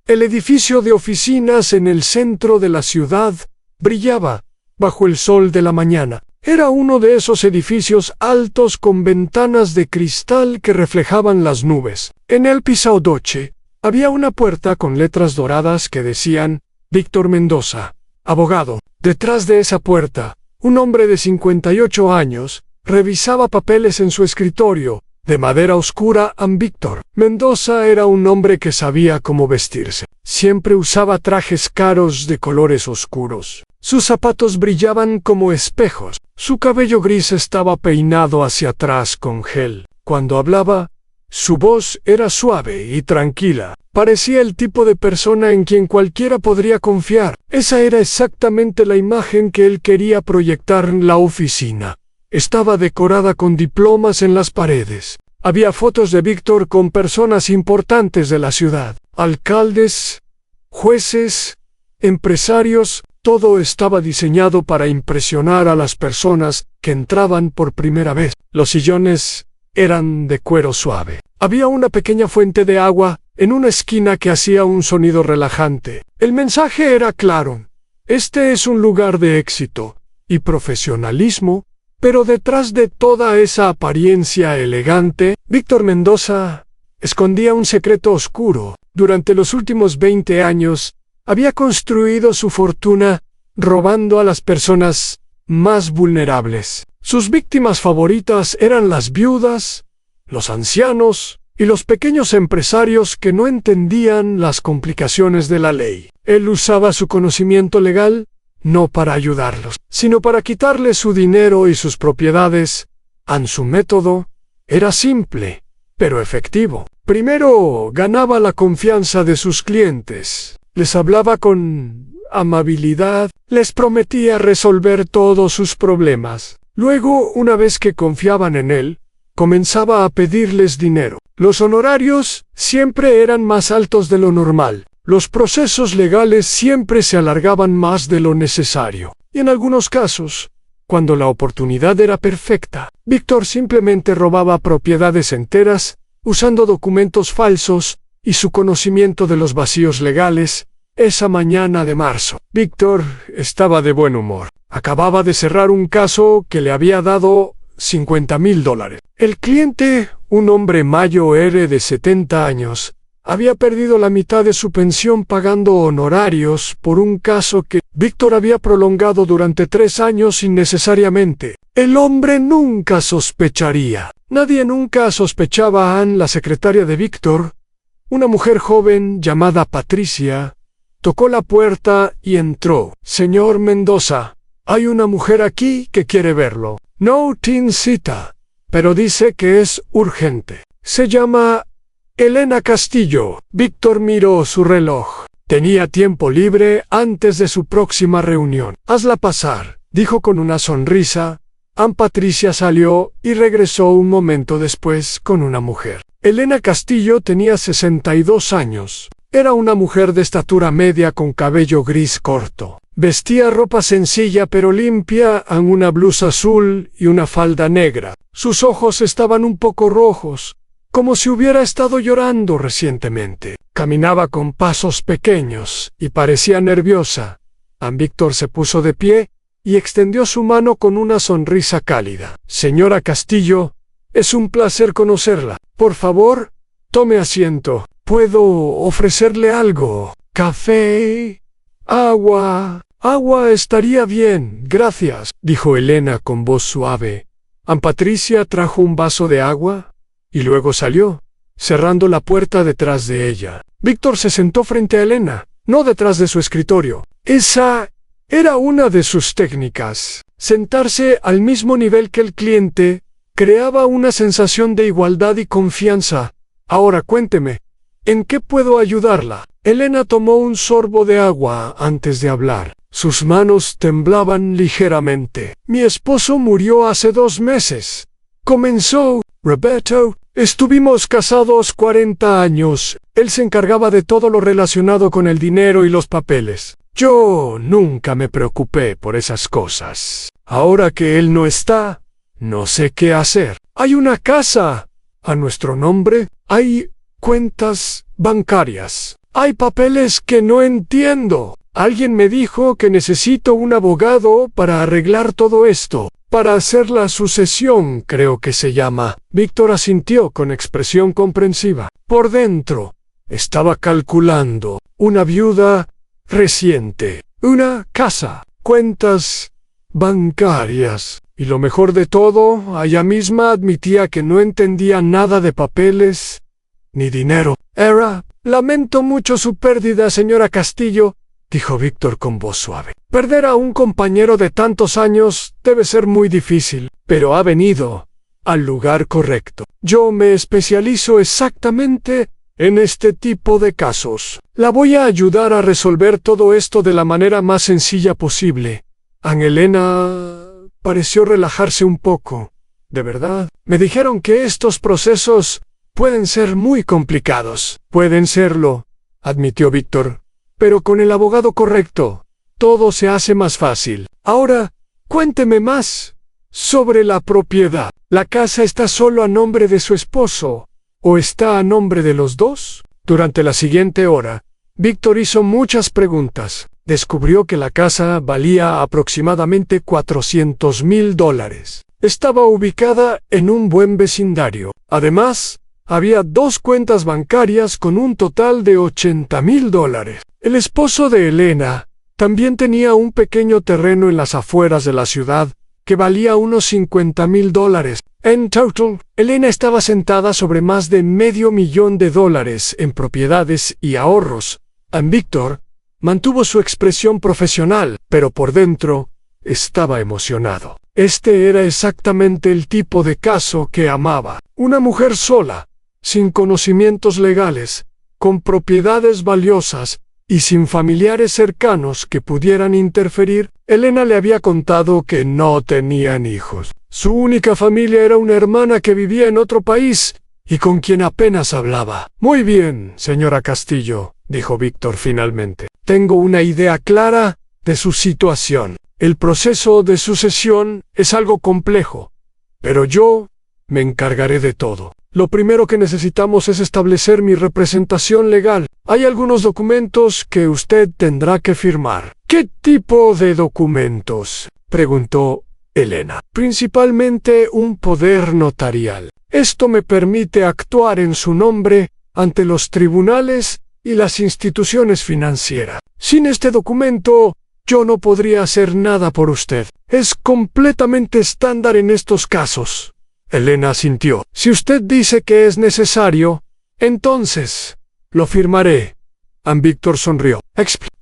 El edificio de oficinas en el centro de la ciudad brillaba bajo el sol de la mañana. Era uno de esos edificios altos con ventanas de cristal que reflejaban las nubes. En el piso 12 había una puerta con letras doradas que decían Víctor Mendoza, abogado. Detrás de esa puerta, un hombre de 58 años revisaba papeles en su escritorio, de madera oscura. Víctor Mendoza era un hombre que sabía cómo vestirse. Siempre usaba trajes caros de colores oscuros. Sus zapatos brillaban como espejos. Su cabello gris estaba peinado hacia atrás con gel. Cuando hablaba, su voz era suave y tranquila. Parecía el tipo de persona en quien cualquiera podría confiar. Esa era exactamente la imagen que él quería proyectar en la oficina. Estaba decorada con diplomas en las paredes. Había fotos de Víctor con personas importantes de la ciudad. Alcaldes, jueces, empresarios. Todo estaba diseñado para impresionar a las personas que entraban por primera vez. Los sillones eran de cuero suave. Había una pequeña fuente de agua en una esquina que hacía un sonido relajante. El mensaje era claro. Este es un lugar de éxito y profesionalismo, pero detrás de toda esa apariencia elegante, Víctor Mendoza escondía un secreto oscuro. Durante los últimos 20 años, había construido su fortuna robando a las personas más vulnerables. Sus víctimas favoritas eran las viudas, los ancianos y los pequeños empresarios que no entendían las complicaciones de la ley. Él usaba su conocimiento legal no para ayudarlos, sino para quitarles su dinero y sus propiedades. Su método era simple, pero efectivo. Primero ganaba la confianza de sus clientes. Les hablaba con amabilidad, les prometía resolver todos sus problemas. Luego, una vez que confiaban en él, comenzaba a pedirles dinero. Los honorarios siempre eran más altos de lo normal. Los procesos legales siempre se alargaban más de lo necesario. Y en algunos casos, cuando la oportunidad era perfecta, Víctor simplemente robaba propiedades enteras, usando documentos falsos y su conocimiento de los vacíos legales. Esa mañana de marzo, Víctor estaba de buen humor. Acababa de cerrar un caso que le había dado $50,000. El cliente, un hombre mayor de 70 años, había perdido la mitad de su pensión pagando honorarios por un caso que Víctor había prolongado durante 3 años innecesariamente. El hombre nunca sospecharía. Nadie nunca sospechaba a Ann, la secretaria de Víctor, una mujer joven llamada Patricia. Tocó la puerta y entró. Señor Mendoza, hay una mujer aquí que quiere verlo. No tiene cita, pero dice que es urgente. Se llama Elena Castillo. Víctor miró su reloj. Tenía tiempo libre antes de su próxima reunión. Hazla pasar, dijo con una sonrisa. Patricia salió y regresó un momento después con una mujer. Elena Castillo tenía 62 años. Era una mujer de estatura media con cabello gris corto. Vestía ropa sencilla pero limpia, en una blusa azul y una falda negra. Sus ojos estaban un poco rojos, como si hubiera estado llorando recientemente. Caminaba con pasos pequeños y parecía nerviosa. Víctor se puso de pie y extendió su mano con una sonrisa cálida. Señora Castillo, es un placer conocerla. Por favor, tome asiento. ¿Puedo ofrecerle algo? ¿Café? ¿Agua? Agua estaría bien, gracias, dijo Elena con voz suave. Patricia trajo un vaso de agua y luego salió, cerrando la puerta detrás de ella. Víctor se sentó frente a Elena, no detrás de su escritorio. Esa era una de sus técnicas. Sentarse al mismo nivel que el cliente creaba una sensación de igualdad y confianza. Ahora cuénteme, ¿en qué puedo ayudarla? Elena tomó un sorbo de agua antes de hablar. Sus manos temblaban ligeramente. Mi esposo murió hace 2 meses. Comenzó, Roberto. Estuvimos casados 40 años. Él se encargaba de todo lo relacionado con el dinero y los papeles. Yo nunca me preocupé por esas cosas. Ahora que él no está, no sé qué hacer. Hay una casa a nuestro nombre. Hay cuentas bancarias. Hay papeles que no entiendo. Alguien me dijo que necesito un abogado para arreglar todo esto. Para hacer la sucesión, creo que se llama. Víctor asintió con expresión comprensiva. Por dentro, estaba calculando. Una viuda reciente. Una casa. Cuentas bancarias. Y lo mejor de todo, ella misma admitía que no entendía nada de papeles ni dinero. Lamento mucho su pérdida, señora Castillo, dijo Víctor con voz suave. Perder a un compañero de tantos años debe ser muy difícil, pero ha venido al lugar correcto. Yo me especializo exactamente en este tipo de casos. La voy a ayudar a resolver todo esto de la manera más sencilla posible. Angelina pareció relajarse un poco. ¿De verdad? Me dijeron que estos procesos pueden ser muy complicados. Pueden serlo, admitió Víctor. Pero con el abogado correcto, todo se hace más fácil. Ahora, cuénteme más sobre la propiedad. ¿La casa está solo a nombre de su esposo o está a nombre de los dos? Durante la siguiente hora, Víctor hizo muchas preguntas. Descubrió que la casa valía aproximadamente $400,000. Estaba ubicada en un buen vecindario. Además, había 2 cuentas bancarias con un total de $80,000. El esposo de Elena también tenía un pequeño terreno en las afueras de la ciudad que valía unos $50,000. En total, Elena estaba sentada sobre más de $500,000 en propiedades y ahorros. Víctor mantuvo su expresión profesional, pero por dentro estaba emocionado. Este era exactamente el tipo de caso que amaba. Una mujer sola, sin conocimientos legales, con propiedades valiosas y sin familiares cercanos que pudieran interferir. Elena le había contado que no tenían hijos. Su única familia era una hermana que vivía en otro país y con quien apenas hablaba. Muy bien, señora Castillo, dijo Víctor finalmente. Tengo una idea clara de su situación. El proceso de sucesión es algo complejo, pero yo me encargaré de todo. Lo primero que necesitamos es establecer mi representación legal. Hay algunos documentos que usted tendrá que firmar. ¿Qué tipo de documentos?, preguntó Elena. Principalmente un poder notarial. Esto me permite actuar en su nombre ante los tribunales y las instituciones financieras. Sin este documento, yo no podría hacer nada por usted. Es completamente estándar en estos casos. Elena asintió. Si usted dice que es necesario, entonces lo firmaré. Víctor sonrió.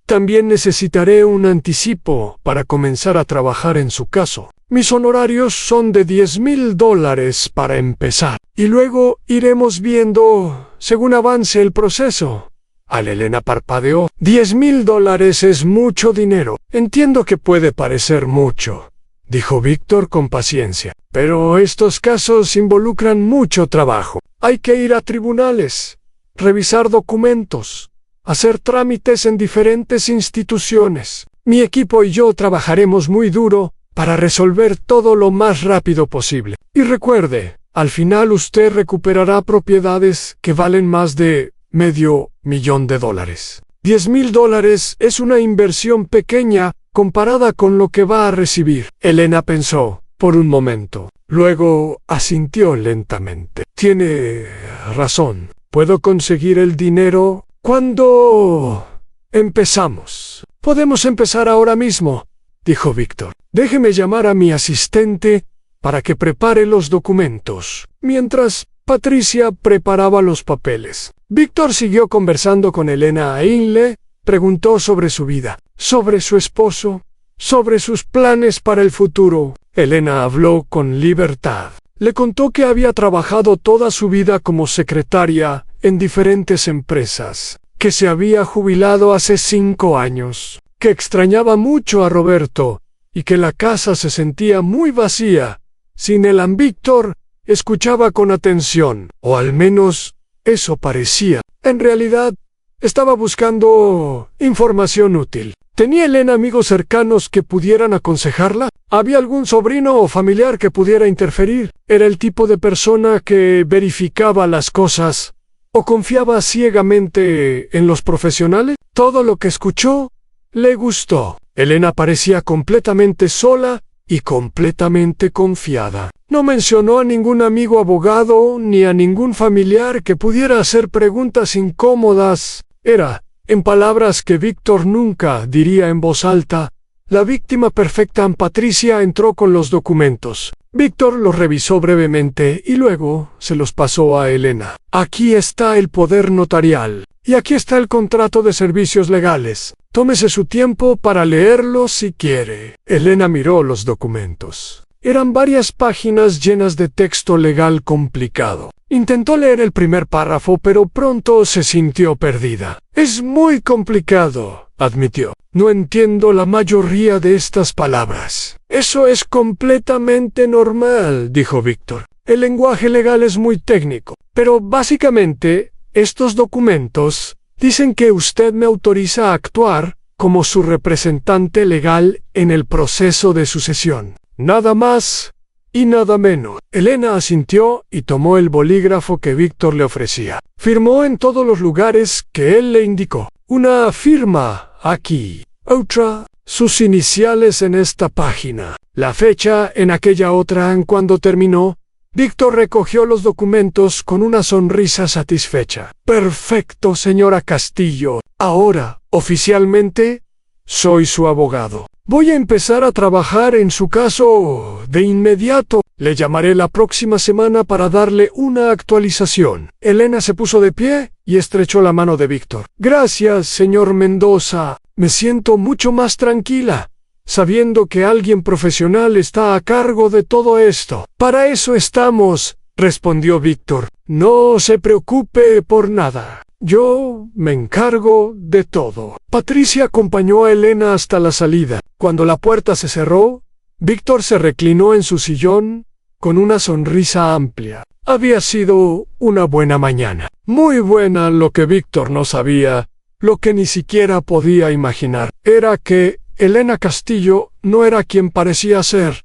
También necesitaré un anticipo para comenzar a trabajar en su caso. Mis honorarios son de $10,000 para empezar, y luego iremos viendo según avance el proceso. Elena parpadeó. $10,000 es mucho dinero. Entiendo que puede parecer mucho, dijo Víctor con paciencia. Pero estos casos involucran mucho trabajo. Hay que ir a tribunales, revisar documentos, hacer trámites en diferentes instituciones. Mi equipo y yo trabajaremos muy duro para resolver todo lo más rápido posible. Y recuerde, al final usted recuperará propiedades que valen más de $500,000. $10,000 es una inversión pequeña comparada con lo que va a recibir. Elena pensó por un momento. Luego asintió lentamente. Tiene razón. ¿Puedo conseguir el dinero? ¿Cuándo empezamos? Podemos empezar ahora mismo, dijo Víctor. Déjeme llamar a mi asistente para que prepare los documentos, mientras Patricia preparaba los papeles. Víctor siguió conversando con Elena e le preguntó sobre su vida, sobre su esposo, sobre sus planes para el futuro. Elena habló con libertad. Le contó que había trabajado toda su vida como secretaria en diferentes empresas, que se había jubilado hace 5 años, que extrañaba mucho a Roberto y que la casa se sentía muy vacía. Sin él, Víctor escuchaba con atención, o al menos eso parecía. En realidad, estaba buscando información útil. ¿Tenía Elena amigos cercanos que pudieran aconsejarla? ¿Había algún sobrino o familiar que pudiera interferir? ¿Era el tipo de persona que verificaba las cosas ¿O confiaba ciegamente en los profesionales? Todo lo que escuchó le gustó. Elena parecía completamente sola y completamente confiada. No mencionó a ningún amigo abogado ni a ningún familiar que pudiera hacer preguntas incómodas. Era, en palabras que Víctor nunca diría en voz alta, la víctima perfecta. Patricia entró con los documentos. Víctor los revisó brevemente y luego se los pasó a Elena. Aquí está el poder notarial. Y aquí está el contrato de servicios legales. Tómese su tiempo para leerlo si quiere. Elena miró los documentos. Eran varias páginas llenas de texto legal complicado. Intentó leer el primer párrafo, pero pronto se sintió perdida. Es muy complicado, admitió. No entiendo la mayoría de estas palabras. Eso es completamente normal, dijo Víctor. El lenguaje legal es muy técnico, pero básicamente estos documentos dicen que usted me autoriza a actuar como su representante legal en el proceso de sucesión. Nada más y nada menos. Elena asintió y tomó el bolígrafo que Víctor le ofrecía. Firmó en todos los lugares que él le indicó. Una firma aquí, otra, sus iniciales en esta página, la fecha en aquella otra. Cuando terminó, Víctor recogió los documentos con una sonrisa satisfecha. Perfecto, señora Castillo. Ahora, oficialmente, soy su abogado. Voy a empezar a trabajar en su caso de inmediato. Le llamaré la próxima semana para darle una actualización. Elena se puso de pie y estrechó la mano de Víctor. Gracias, señor Mendoza. Me siento mucho más tranquila, sabiendo que alguien profesional está a cargo de todo esto. Para eso estamos, respondió Víctor. No se preocupe por nada. Yo me encargo de todo. Patricia acompañó a Elena hasta la salida. Cuando la puerta se cerró, Víctor se reclinó en su sillón con una sonrisa amplia. Había sido una buena mañana. Muy buena. Lo que Víctor no sabía, lo que ni siquiera podía imaginar, era que Elena Castillo no era quien parecía ser.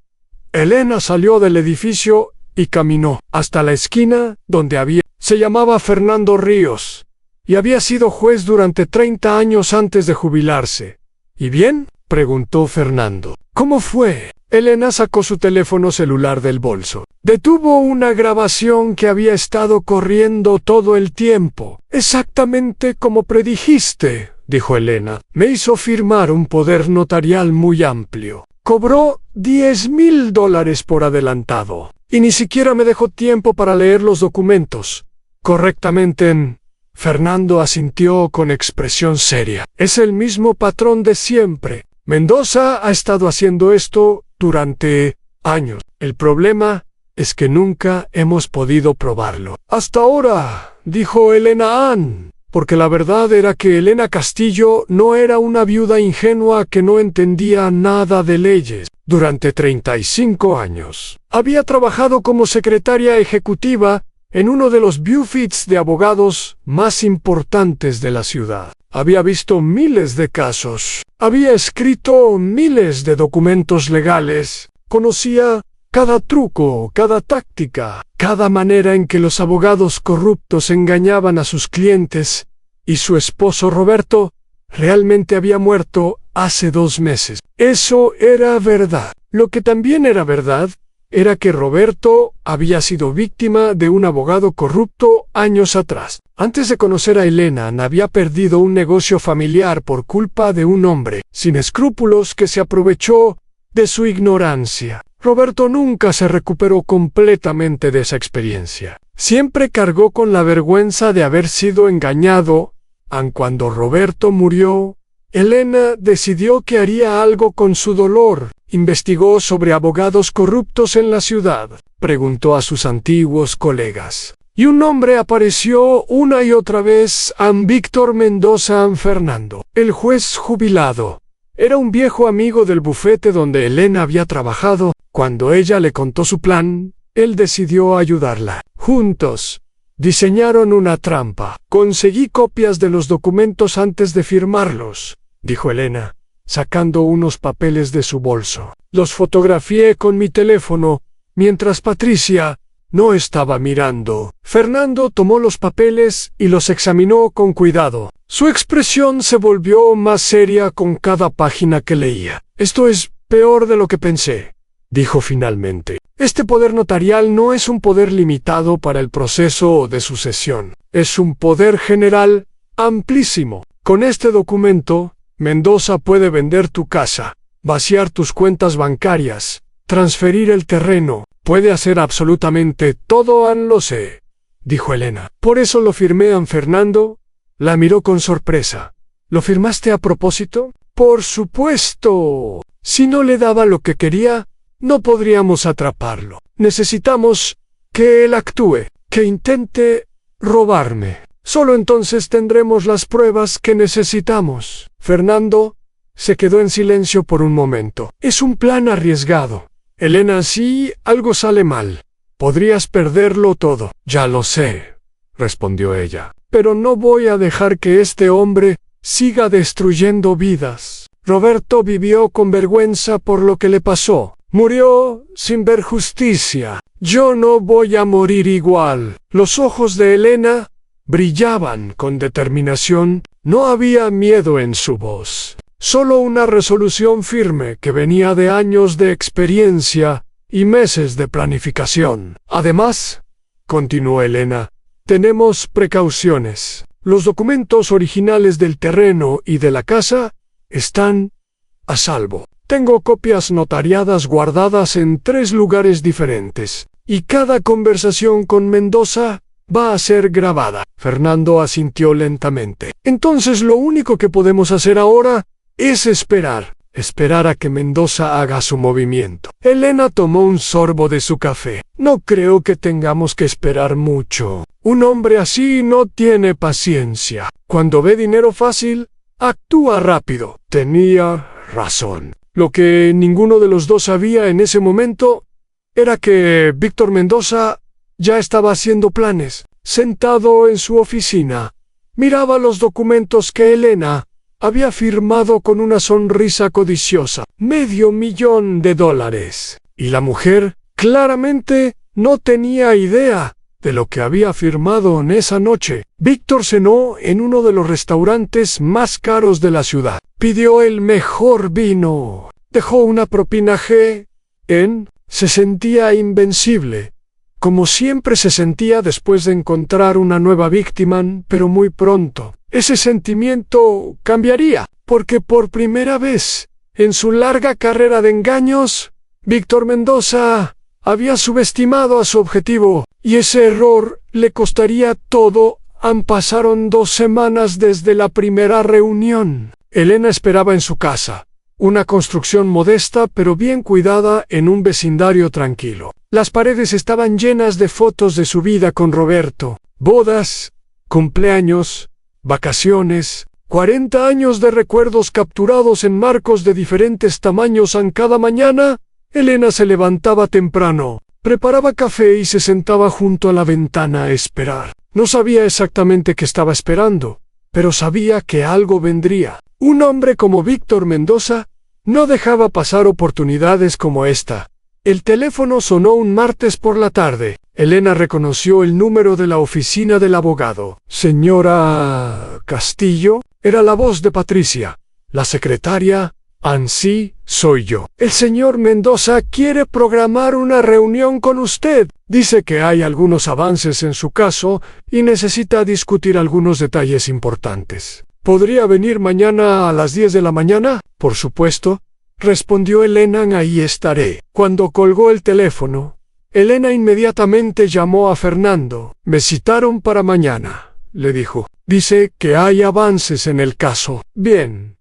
Elena salió del edificio y caminó hasta la esquina donde había. Se llamaba Fernando Ríos y había sido juez durante 30 años antes de jubilarse. ¿Y bien?, preguntó Fernando. ¿Cómo fue? Elena sacó su teléfono celular del bolso. Detuvo una grabación que había estado corriendo todo el tiempo. Exactamente como predijiste, dijo Elena. Me hizo firmar un poder notarial muy amplio. Cobró $10,000 por adelantado. Y ni siquiera me dejó tiempo para leer los documentos correctamente. Fernando asintió con expresión seria. Es el mismo patrón de siempre. Mendoza ha estado haciendo esto durante años. El problema es que nunca hemos podido probarlo. Hasta ahora, dijo Elena Ann, porque la verdad era que Elena Castillo no era una viuda ingenua que no entendía nada de leyes. Durante 35 años, había trabajado como secretaria ejecutiva en uno de los bufetes de abogados más importantes de la ciudad. Había visto miles de casos, había escrito miles de documentos legales, conocía cada truco, cada táctica, cada manera en que los abogados corruptos engañaban a sus clientes, y su esposo Roberto realmente había muerto hace 2 meses. Eso era verdad. Lo que también era verdad era que Roberto había sido víctima de un abogado corrupto años atrás. Antes de conocer a Elena, había perdido un negocio familiar por culpa de un hombre sin escrúpulos que se aprovechó de su ignorancia. Roberto nunca se recuperó completamente de esa experiencia. Siempre cargó con la vergüenza de haber sido engañado. Aun cuando Roberto murió, Elena decidió que haría algo con su dolor. Investigó sobre abogados corruptos en la ciudad. Preguntó a sus antiguos colegas. Y un nombre apareció una y otra vez: Víctor Mendoza Fernando, el juez jubilado. Era un viejo amigo del bufete donde Elena había trabajado. Cuando ella le contó su plan, él decidió ayudarla. Juntos diseñaron una trampa. Conseguí copias de los documentos antes de firmarlos, dijo Elena, sacando unos papeles de su bolso. Los fotografié con mi teléfono, mientras Patricia no estaba mirando. Fernando tomó los papeles y los examinó con cuidado. Su expresión se volvió más seria con cada página que leía. «Esto es peor de lo que pensé», dijo finalmente. «Este poder notarial no es un poder limitado para el proceso de sucesión. Es un poder general amplísimo. Con este documento, Mendoza puede vender tu casa, vaciar tus cuentas bancarias, transferir el terreno. Puede hacer absolutamente todo, lo sé», dijo Elena. «Por eso lo firmé, Fernando». La miró con sorpresa. «¿Lo firmaste a propósito?» «Por supuesto. Si no le daba lo que quería, no podríamos atraparlo. Necesitamos que él actúe, que intente robarme. Solo entonces tendremos las pruebas que necesitamos». Fernando se quedó en silencio por un momento. «Es un plan arriesgado, Elena. Si algo sale mal, podrías perderlo todo». «Ya lo sé», respondió ella. «Pero no voy a dejar que este hombre siga destruyendo vidas. Roberto vivió con vergüenza por lo que le pasó. Murió sin ver justicia. Yo no voy a morir igual». Los ojos de Elena brillaban con determinación. No había miedo en su voz, solo una resolución firme que venía de años de experiencia y meses de planificación. «Además», continuó Elena, «tenemos precauciones. Los documentos originales del terreno y de la casa están a salvo. Tengo copias notariadas guardadas en 3 lugares diferentes, y cada conversación con Mendoza va a ser grabada». Fernando asintió lentamente. «Entonces lo único que podemos hacer ahora es esperar a que Mendoza haga su movimiento». Elena tomó un sorbo de su café. «No creo que tengamos que esperar mucho. Un hombre así no tiene paciencia. Cuando ve dinero fácil, actúa rápido». Tenía razón. Lo que ninguno de los dos sabía en ese momento era que Víctor Mendoza ya estaba haciendo planes. Sentado en su oficina, miraba los documentos que Elena había firmado con una sonrisa codiciosa. $500,000. Y la mujer claramente no tenía idea de lo que había firmado en esa noche. Víctor cenó en uno de los restaurantes más caros de la ciudad. Pidió el mejor vino. Dejó una propina se sentía invencible, como siempre se sentía después de encontrar una nueva víctima, pero muy pronto ese sentimiento cambiaría, porque por primera vez en su larga carrera de engaños, Víctor Mendoza había subestimado a su objetivo, y ese error le costaría todo. Pasaron 2 semanas desde la primera reunión. Elena esperaba en su casa, una construcción modesta pero bien cuidada en un vecindario tranquilo. Las paredes estaban llenas de fotos de su vida con Roberto, bodas, cumpleaños, vacaciones, 40 años de recuerdos capturados en marcos de diferentes tamaños. Cada mañana, Elena se levantaba temprano, preparaba café y se sentaba junto a la ventana a esperar. No sabía exactamente qué estaba esperando, pero sabía que algo vendría. Un hombre como Víctor Mendoza no dejaba pasar oportunidades como esta. El teléfono sonó un martes por la tarde. Elena reconoció el número de la oficina del abogado. «Señora Castillo», era la voz de Patricia, la secretaria. «Sí, soy yo. El señor Mendoza quiere programar una reunión con usted. Dice que hay algunos avances en su caso y necesita discutir algunos detalles importantes. ¿Podría venir mañana a las 10 de la mañana? «Por supuesto», respondió Elena. «Ahí estaré». Cuando colgó el teléfono, Elena inmediatamente llamó a Fernando. «Me citaron para mañana», le dijo. «Dice que hay avances en el caso». «Bien»,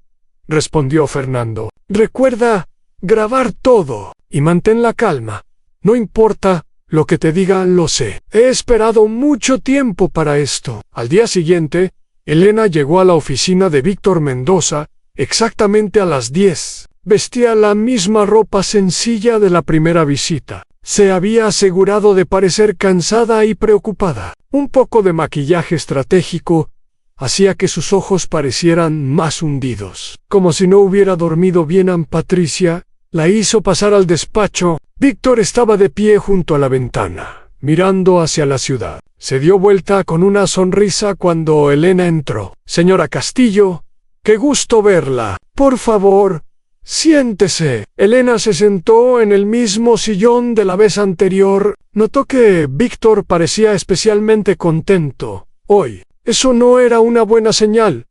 respondió Fernando. «Recuerda grabar todo y mantén la calma. No importa lo que te digan, lo sé. He esperado mucho tiempo para esto». Al día siguiente, Elena llegó a la oficina de Víctor Mendoza exactamente a las 10. Vestía la misma ropa sencilla de la primera visita. Se había asegurado de parecer cansada y preocupada. Un poco de maquillaje estratégico hacía que sus ojos parecieran más hundidos. Como si no hubiera dormido bien. Patricia la hizo pasar al despacho. Víctor estaba de pie junto a la ventana, mirando hacia la ciudad. Se dio vuelta con una sonrisa cuando Elena entró. «Señora Castillo, qué gusto verla. Por favor, siéntese». Elena se sentó en el mismo sillón de la vez anterior. Notó que Víctor parecía especialmente contento hoy. Eso no era una buena señal.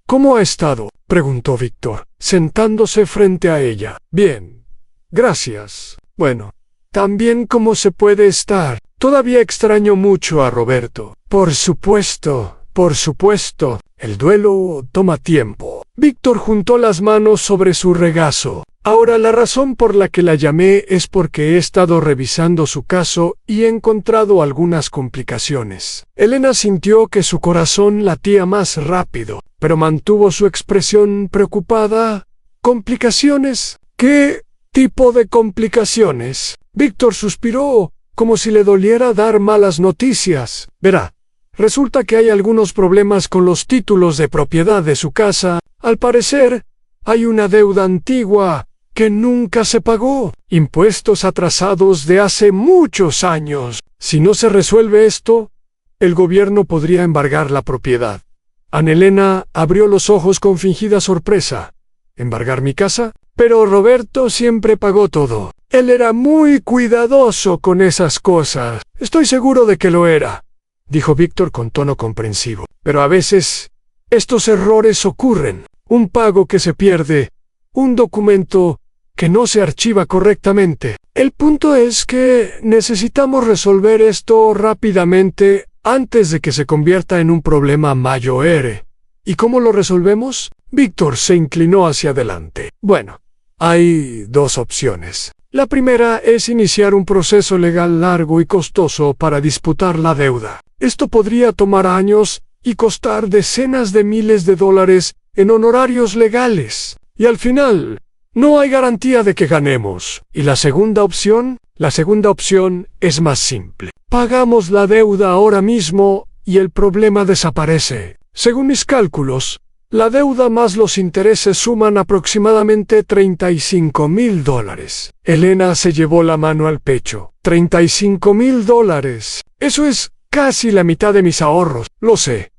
«¿Cómo ha estado?», preguntó Víctor, sentándose frente a ella. «Bien, gracias. Bueno, también como se puede estar. Todavía extraño mucho a Roberto». Por supuesto. El duelo toma tiempo». Víctor juntó las manos sobre su regazo. «Ahora, la razón por la que la llamé es porque he estado revisando su caso y he encontrado algunas complicaciones». Elena sintió que su corazón latía más rápido, pero mantuvo su expresión preocupada. «¿Complicaciones? ¿Qué tipo de complicaciones?». Víctor suspiró, como si le doliera dar malas noticias. «Verá, resulta que hay algunos problemas con los títulos de propiedad de su casa. Al parecer, hay una deuda antigua que nunca se pagó, impuestos atrasados de hace muchos años. Si no se resuelve esto, el gobierno podría embargar la propiedad». Ana Elena abrió los ojos con fingida sorpresa. «¿Embargar mi casa? Pero Roberto siempre pagó todo. Él era muy cuidadoso con esas cosas». «Estoy seguro de que lo era», dijo Víctor con tono comprensivo. «Pero a veces estos errores ocurren. Un pago que se pierde, un documento que no se archiva correctamente. El punto es que necesitamos resolver esto rápidamente antes de que se convierta en un problema mayor. ¿Y cómo lo resolvemos?». Víctor se inclinó hacia adelante. «Bueno, hay dos opciones. La primera es iniciar un proceso legal largo y costoso para disputar la deuda. Esto podría tomar años y costar decenas de miles de dólares en honorarios legales. Y al final, no hay garantía de que ganemos. Y la segunda opción es más simple. Pagamos la deuda ahora mismo y el problema desaparece. Según mis cálculos, la deuda más los intereses suman aproximadamente $35,000. Elena se llevó la mano al pecho. $35,000. Eso es casi la mitad de mis ahorros, lo sé.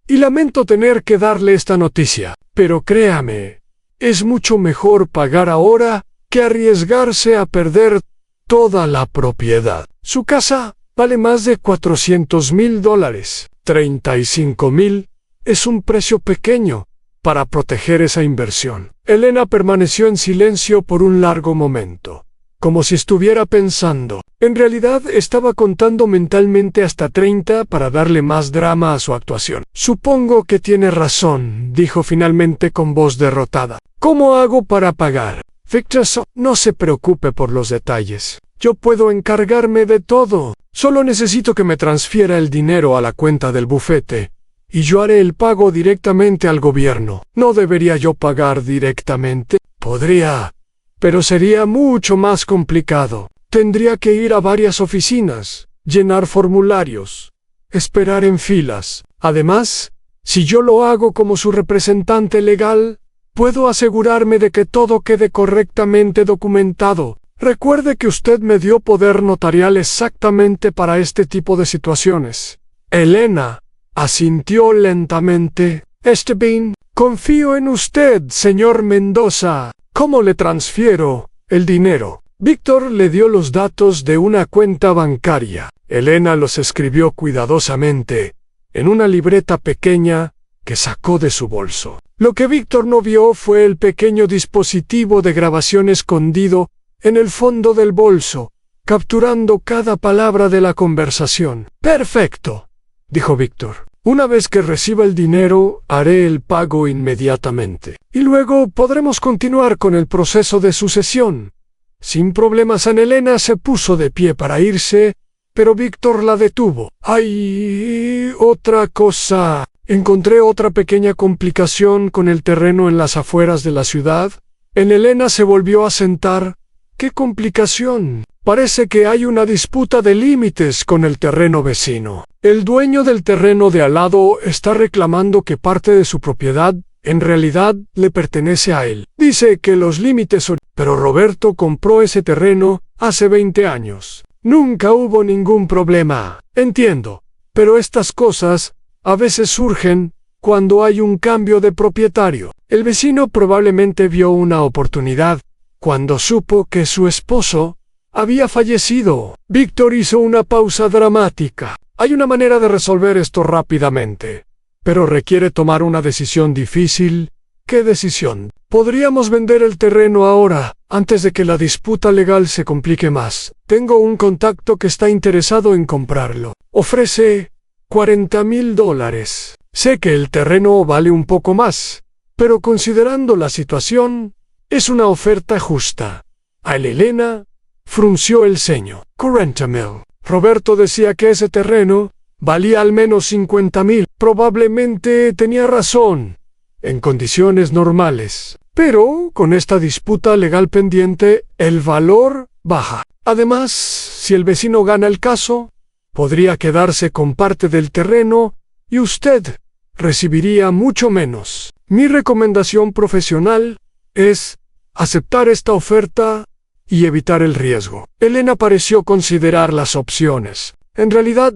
Y lamento tener que darle esta noticia, pero créame, es mucho mejor pagar ahora que arriesgarse a perder toda la propiedad. Su casa vale más de $400,000. $35,000 es un precio pequeño para proteger esa inversión». Elena permaneció en silencio por un largo momento, como si estuviera pensando. En realidad estaba contando mentalmente hasta 30 para darle más drama a su actuación. «Supongo que tiene razón», dijo finalmente con voz derrotada. «¿Cómo hago para pagar?». Víctor, no se preocupe por los detalles. Yo puedo encargarme de todo. Solo necesito que me transfiera el dinero a la cuenta del bufete y yo haré el pago directamente al gobierno. ¿No debería yo pagar directamente? Podría, pero sería mucho más complicado. Tendría que ir a varias oficinas, llenar formularios, esperar en filas. Además, si yo lo hago como su representante legal, puedo asegurarme de que todo quede correctamente documentado. Recuerde que usted me dio poder notarial exactamente para este tipo de situaciones». Elena asintió lentamente. «Está bien, confío en usted, señor Mendoza. ¿Cómo le transfiero el dinero?». Víctor le dio los datos de una cuenta bancaria. Elena los escribió cuidadosamente en una libreta pequeña que sacó de su bolso. Lo que Víctor no vio fue el pequeño dispositivo de grabación escondido en el fondo del bolso, capturando cada palabra de la conversación. «Perfecto», dijo Víctor. «Una vez que reciba el dinero, haré el pago inmediatamente. Y luego podremos continuar con el proceso de sucesión». Sin problemas, Ana Elena se puso de pie para irse, pero Víctor la detuvo. «Hay otra cosa. Encontré otra pequeña complicación con el terreno en las afueras de la ciudad». Ana Elena se volvió a sentar. «¿Qué complicación?». «Parece que hay una disputa de límites con el terreno vecino. El dueño del terreno de al lado está reclamando que parte de su propiedad en realidad le pertenece a él. Dice que los límites son... Pero Roberto compró ese terreno hace 20 años. Nunca hubo ningún problema. Entiendo. Pero estas cosas a veces surgen cuando hay un cambio de propietario. El vecino probablemente vio una oportunidad cuando supo que su esposo había fallecido. Víctor hizo una pausa dramática. Hay una manera de resolver esto rápidamente, pero requiere tomar una decisión difícil. ¿Qué decisión? Podríamos vender el terreno ahora, antes de que la disputa legal se complique más. Tengo un contacto que está interesado en comprarlo. Ofrece $40,000. Sé que el terreno vale un poco más, pero considerando la situación, es una oferta justa. A Elena frunció el ceño. $40,000. Roberto decía que ese terreno valía al menos $50,000. Probablemente tenía razón, en condiciones normales. Pero, con esta disputa legal pendiente, el valor baja. Además, si el vecino gana el caso, podría quedarse con parte del terreno y usted recibiría mucho menos. Mi recomendación profesional es aceptar esta oferta y evitar el riesgo. Elena pareció considerar las opciones. En realidad,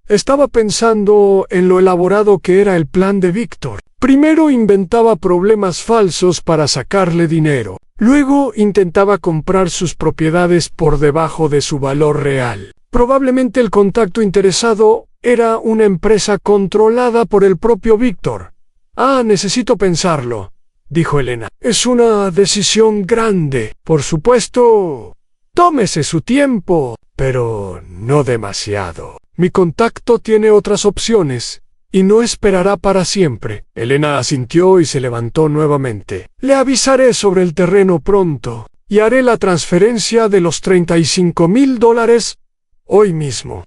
estaba pensando en lo elaborado que era el plan de Víctor. Primero inventaba problemas falsos para sacarle dinero. Luego intentaba comprar sus propiedades por debajo de su valor real. Probablemente el contacto interesado era una empresa controlada por el propio Víctor. Necesito pensarlo, dijo Elena. Es una decisión grande. Por supuesto, tómese su tiempo, pero no demasiado. Mi contacto tiene otras opciones y no esperará para siempre. Elena asintió y se levantó nuevamente. Le avisaré sobre el terreno pronto y haré la transferencia de los $35,000 hoy mismo.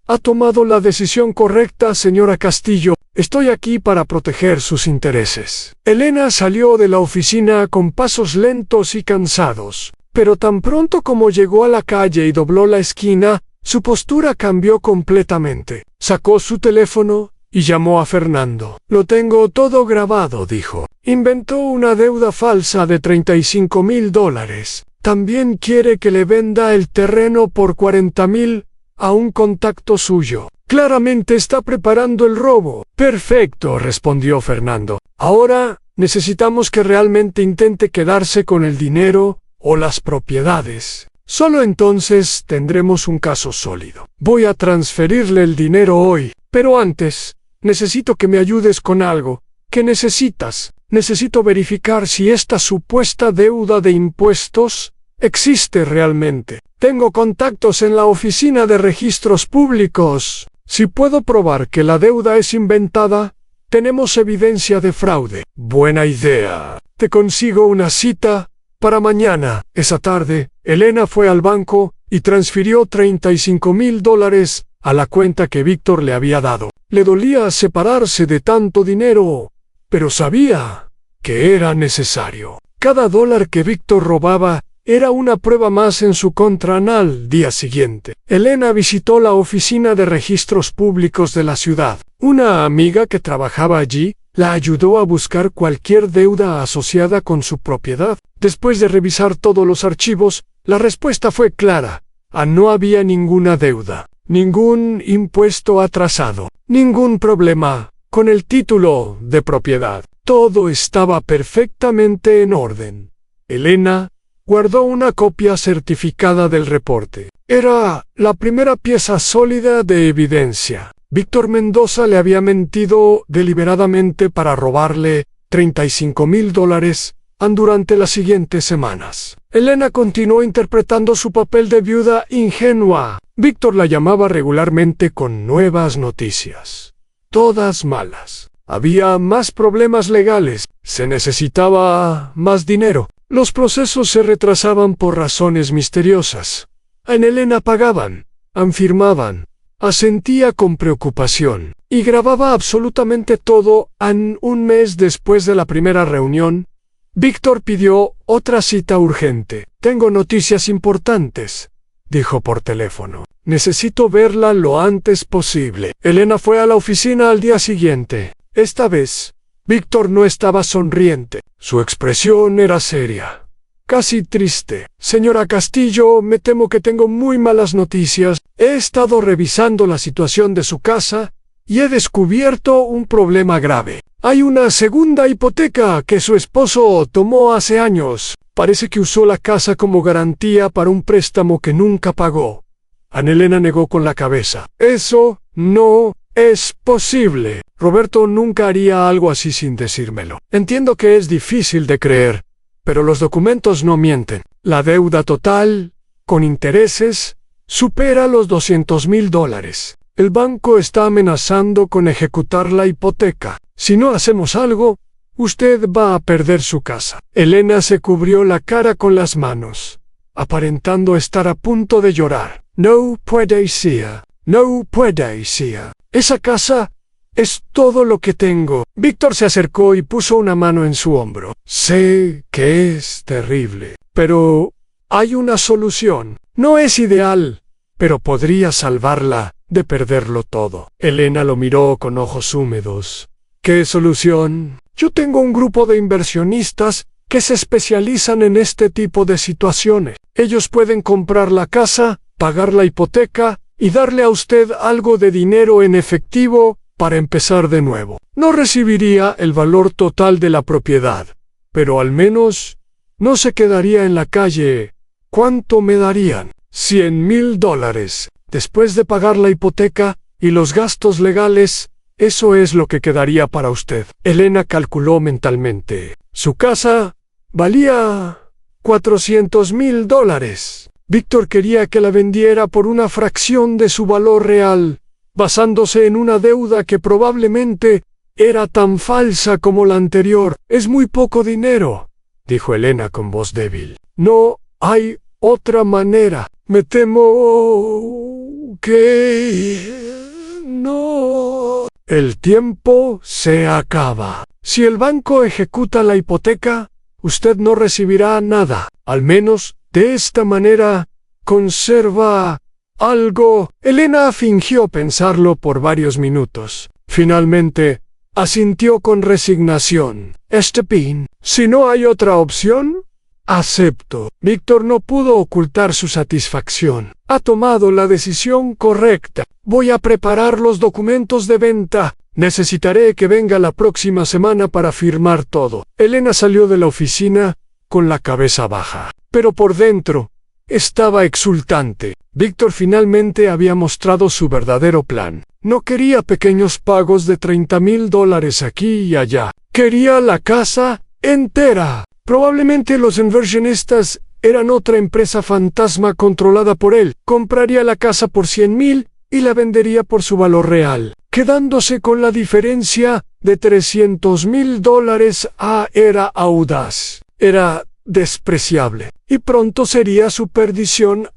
Ha tomado la decisión correcta, señora Castillo. Estoy aquí para proteger sus intereses. Elena salió de la oficina con pasos lentos y cansados, pero tan pronto como llegó a la calle y dobló la esquina, su postura cambió completamente. Sacó su teléfono y llamó a Fernando. Lo tengo todo grabado, dijo. Inventó una deuda falsa de $35,000. También quiere que le venda el terreno por $40,000 a un contacto suyo. Claramente está preparando el robo. Perfecto, respondió Fernando. Ahora necesitamos que realmente intente quedarse con el dinero o las propiedades. Solo entonces tendremos un caso sólido. Voy a transferirle el dinero hoy, pero antes, necesito que me ayudes con algo. ¿Qué necesitas? Necesito verificar si esta supuesta deuda de impuestos existe realmente. Tengo contactos en la oficina de registros públicos. Si puedo probar que la deuda es inventada, tenemos evidencia de fraude. Buena idea. Te consigo una cita para mañana. Esa tarde, Elena fue al banco y transfirió $35,000 a la cuenta que Víctor le había dado. Le dolía separarse de tanto dinero, pero sabía que era necesario. Cada dólar que Víctor robaba era una prueba más en su contra. Al día siguiente, Elena visitó la oficina de registros públicos de la ciudad. Una amiga que trabajaba allí la ayudó a buscar cualquier deuda asociada con su propiedad. Después de revisar todos los archivos, la respuesta fue clara. No había ninguna deuda, ningún impuesto atrasado, ningún problema con el título de propiedad. Todo estaba perfectamente en orden. Elena guardó una copia certificada del reporte. Era la primera pieza sólida de evidencia. Víctor Mendoza le había mentido deliberadamente para robarle $35,000 durante las siguientes semanas. Elena continuó interpretando su papel de viuda ingenua. Víctor la llamaba regularmente con nuevas noticias. Todas malas. Había más problemas legales. Se necesitaba más dinero. Los procesos se retrasaban por razones misteriosas. En Elena pagaban, firmaban, asentía con preocupación, y grababa absolutamente todo. Un mes después de la primera reunión, Víctor pidió otra cita urgente. Tengo noticias importantes, dijo por teléfono. Necesito verla lo antes posible. Elena fue a la oficina al día siguiente. Esta vez, Víctor no estaba sonriente. Su expresión era seria. casi triste. Señora Castillo, me temo que tengo muy malas noticias. He estado revisando la situación de su casa y he descubierto un problema grave. Hay una segunda hipoteca que su esposo tomó hace años. Parece que usó la casa como garantía para un préstamo que nunca pagó. Ana Elena negó con la cabeza. Eso no es posible. Roberto nunca haría algo así sin decírmelo. Entiendo que es difícil de creer, pero los documentos no mienten. La deuda total, con intereses, supera los $200,000. El banco está amenazando con ejecutar la hipoteca. Si no hacemos algo, usted va a perder su casa. Elena se cubrió la cara con las manos, aparentando estar a punto de llorar. No puede ser. No puede ser. Esa casa es todo lo que tengo. Víctor se acercó y puso una mano en su hombro. Sé que es terrible, pero hay una solución. No es ideal, pero podría salvarla de perderlo todo. Elena lo miró con ojos húmedos. ¿Qué solución? Yo tengo un grupo de inversionistas que se especializan en este tipo de situaciones. Ellos pueden comprar la casa, pagar la hipoteca y darle a usted algo de dinero en efectivo para empezar de nuevo. No recibiría el valor total de la propiedad, pero al menos no se quedaría en la calle. ¿Cuánto me darían? $100,000. Después de pagar la hipoteca y los gastos legales, eso es lo que quedaría para usted. Elena calculó mentalmente. Su casa valía $400,000. Víctor quería que la vendiera por una fracción de su valor real, basándose en una deuda que probablemente era tan falsa como la anterior. Es muy poco dinero, dijo Elena con voz débil. No hay otra manera. Me temo que no. El tiempo se acaba. Si el banco ejecuta la hipoteca, usted no recibirá nada. Al menos, de esta manera, conserva algo. Elena fingió pensarlo por varios minutos. Finalmente, asintió con resignación. Está bien. Si no hay otra opción, acepto. Víctor no pudo ocultar su satisfacción. Ha tomado la decisión correcta. Voy a preparar los documentos de venta. Necesitaré que venga la próxima semana para firmar todo. Elena salió de la oficina con la cabeza baja, pero por dentro estaba exultante. Víctor finalmente había mostrado su verdadero plan. No quería pequeños pagos de $30,000 aquí y allá. Quería la casa entera. Probablemente los inversionistas eran otra empresa fantasma controlada por él. Compraría la casa por $100,000 y la vendería por su valor real, quedándose con la diferencia de $300,000. Era audaz. Era despreciable. Y pronto sería su perdición.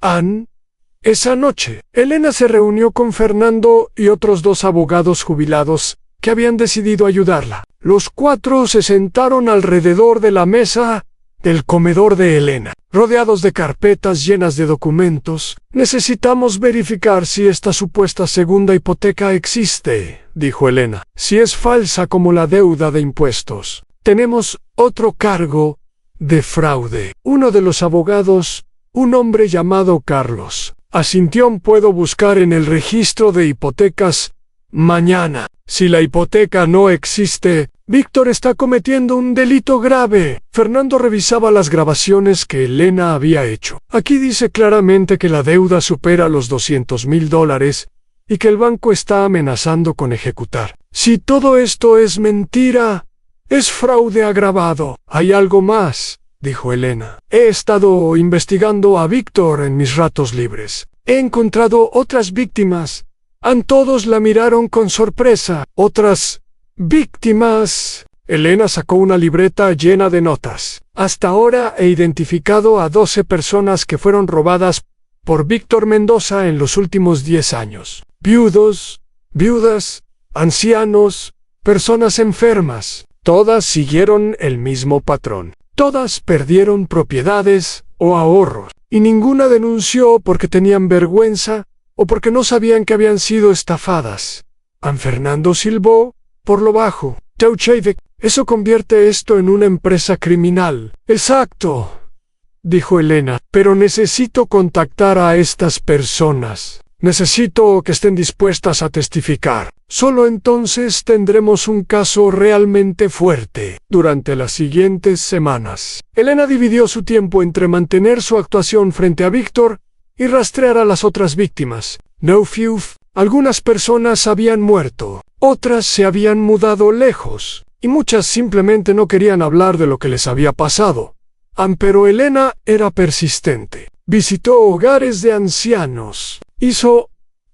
Esa noche, Elena se reunió con Fernando y otros 2 abogados jubilados que habían decidido ayudarla. Los 4 se sentaron alrededor de la mesa del comedor de Elena, rodeados de carpetas llenas de documentos. Necesitamos verificar si esta supuesta segunda hipoteca existe, dijo Elena. Si es falsa como la deuda de impuestos, tenemos otro cargo de fraude. Uno de los abogados, un hombre llamado Carlos, asintió. Puedo buscar en el registro de hipotecas mañana. Si la hipoteca no existe, Víctor está cometiendo un delito grave. Fernando revisaba las grabaciones que Elena había hecho. Aquí dice claramente que la deuda supera los $200,000 y que el banco está amenazando con ejecutar. Si todo esto es mentira, es fraude agravado. Hay algo más, dijo Elena. He estado investigando a Víctor en mis ratos libres. He encontrado otras víctimas. Todos la miraron con sorpresa. Otras víctimas. Elena sacó una libreta llena de notas. Hasta ahora he identificado a 12 personas que fueron robadas por Víctor Mendoza en los últimos 10 años. Viudos, viudas, ancianos, personas enfermas. Todas siguieron el mismo patrón. Todas perdieron propiedades o ahorros, y ninguna denunció porque tenían vergüenza o porque no sabían que habían sido estafadas. Fernando silbó por lo bajo. Teuchevik, eso convierte esto en una empresa criminal. Exacto. dijo Elena, pero necesito contactar a estas personas. Necesito que estén dispuestas a testificar. Solo entonces tendremos un caso realmente fuerte. Durante las siguientes semanas, Elena dividió su tiempo entre mantener su actuación frente a Víctor y rastrear a las otras víctimas. No few. Algunas personas habían muerto, otras se habían mudado lejos, y muchas simplemente no querían hablar de lo que les había pasado. Pero Elena era persistente. Visitó hogares de ancianos, hizo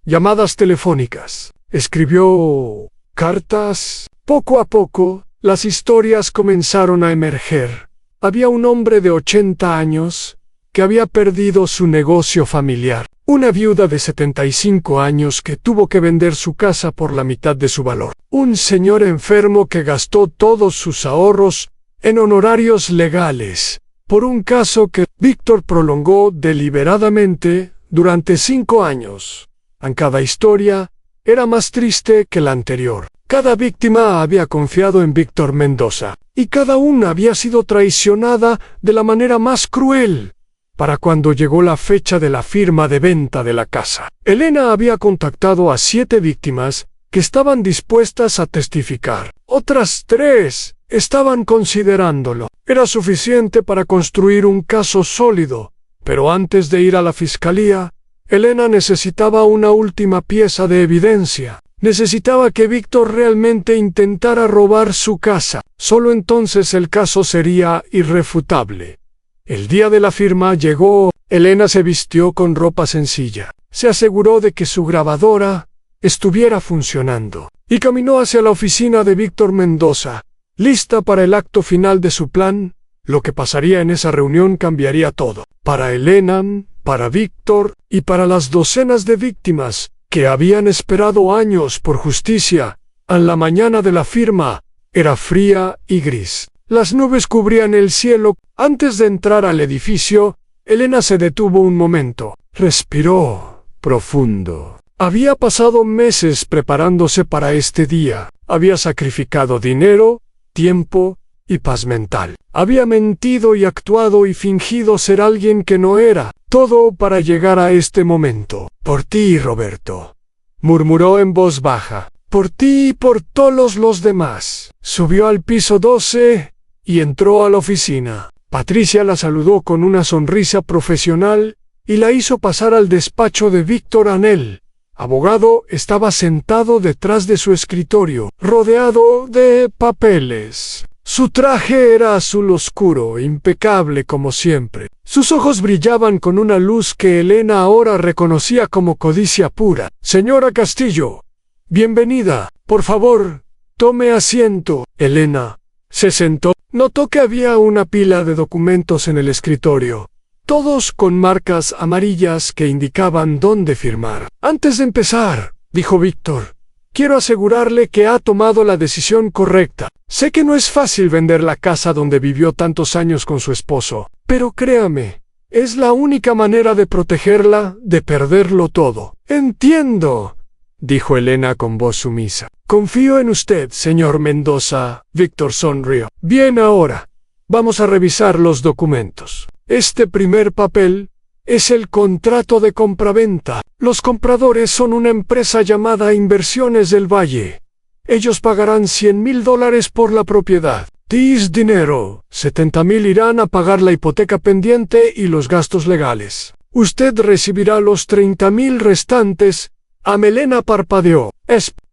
llamadas telefónicas, escribió cartas. Poco a poco, las historias comenzaron a emerger. Había un hombre de 80 años que había perdido su negocio familiar. Una viuda de 75 años que tuvo que vender su casa por la mitad de su valor. Un señor enfermo que gastó todos sus ahorros en honorarios legales por un caso que Víctor prolongó deliberadamente durante 5 años. Cada historia era más triste que la anterior. Cada víctima había confiado en Víctor Mendoza, y cada una había sido traicionada de la manera más cruel. Para cuando llegó la fecha de la firma de venta de la casa, Elena había contactado a 7 víctimas que estaban dispuestas a testificar. Otras 3 estaban considerándolo. Era suficiente para construir un caso sólido, pero antes de ir a la fiscalía, Elena necesitaba una última pieza de evidencia. Necesitaba que Víctor realmente intentara robar su casa. Solo entonces el caso sería irrefutable. El día de la firma llegó. Elena se vistió con ropa sencilla. Se aseguró de que su grabadora estuviera funcionando y caminó hacia la oficina de Víctor Mendoza, lista para el acto final de su plan. Lo que pasaría en esa reunión cambiaría todo. Para Elena, para Víctor y para las docenas de víctimas que habían esperado años por justicia. La mañana de la firma era fría y gris. Las nubes cubrían el cielo. Antes de entrar al edificio, Elena se detuvo un momento. Respiró profundo. Había pasado meses preparándose para este día. Había sacrificado dinero, tiempo y paz mental. Había mentido y actuado y fingido ser alguien que no era. Todo para llegar a este momento. Por ti, Roberto, murmuró en voz baja. Por ti y por todos los demás. Subió al piso 12 y entró a la oficina. Patricia la saludó con una sonrisa profesional y la hizo pasar al despacho de Víctor Anel. Abogado estaba sentado detrás de su escritorio, rodeado de papeles. Su traje era azul oscuro, impecable como siempre. Sus ojos brillaban con una luz que Elena ahora reconocía como codicia pura. Señora Castillo, bienvenida. Por favor, tome asiento. Elena se sentó. Notó que había una pila de documentos en el escritorio, todos con marcas amarillas que indicaban dónde firmar. Antes de empezar, dijo Víctor, quiero asegurarle que ha tomado la decisión correcta. Sé que no es fácil vender la casa donde vivió tantos años con su esposo, pero créame, es la única manera de protegerla de perderlo todo. Entiendo, dijo Elena con voz sumisa. Confío en usted, señor Mendoza. Víctor sonrió. Bien, ahora, vamos a revisar los documentos. Este primer papel es el contrato de compraventa. Los compradores son una empresa llamada Inversiones del Valle. Ellos pagarán $100,000 por la propiedad. Dinero. 70,000 irán a pagar la hipoteca pendiente y los gastos legales. Usted recibirá los 30,000 restantes. Elena parpadeó.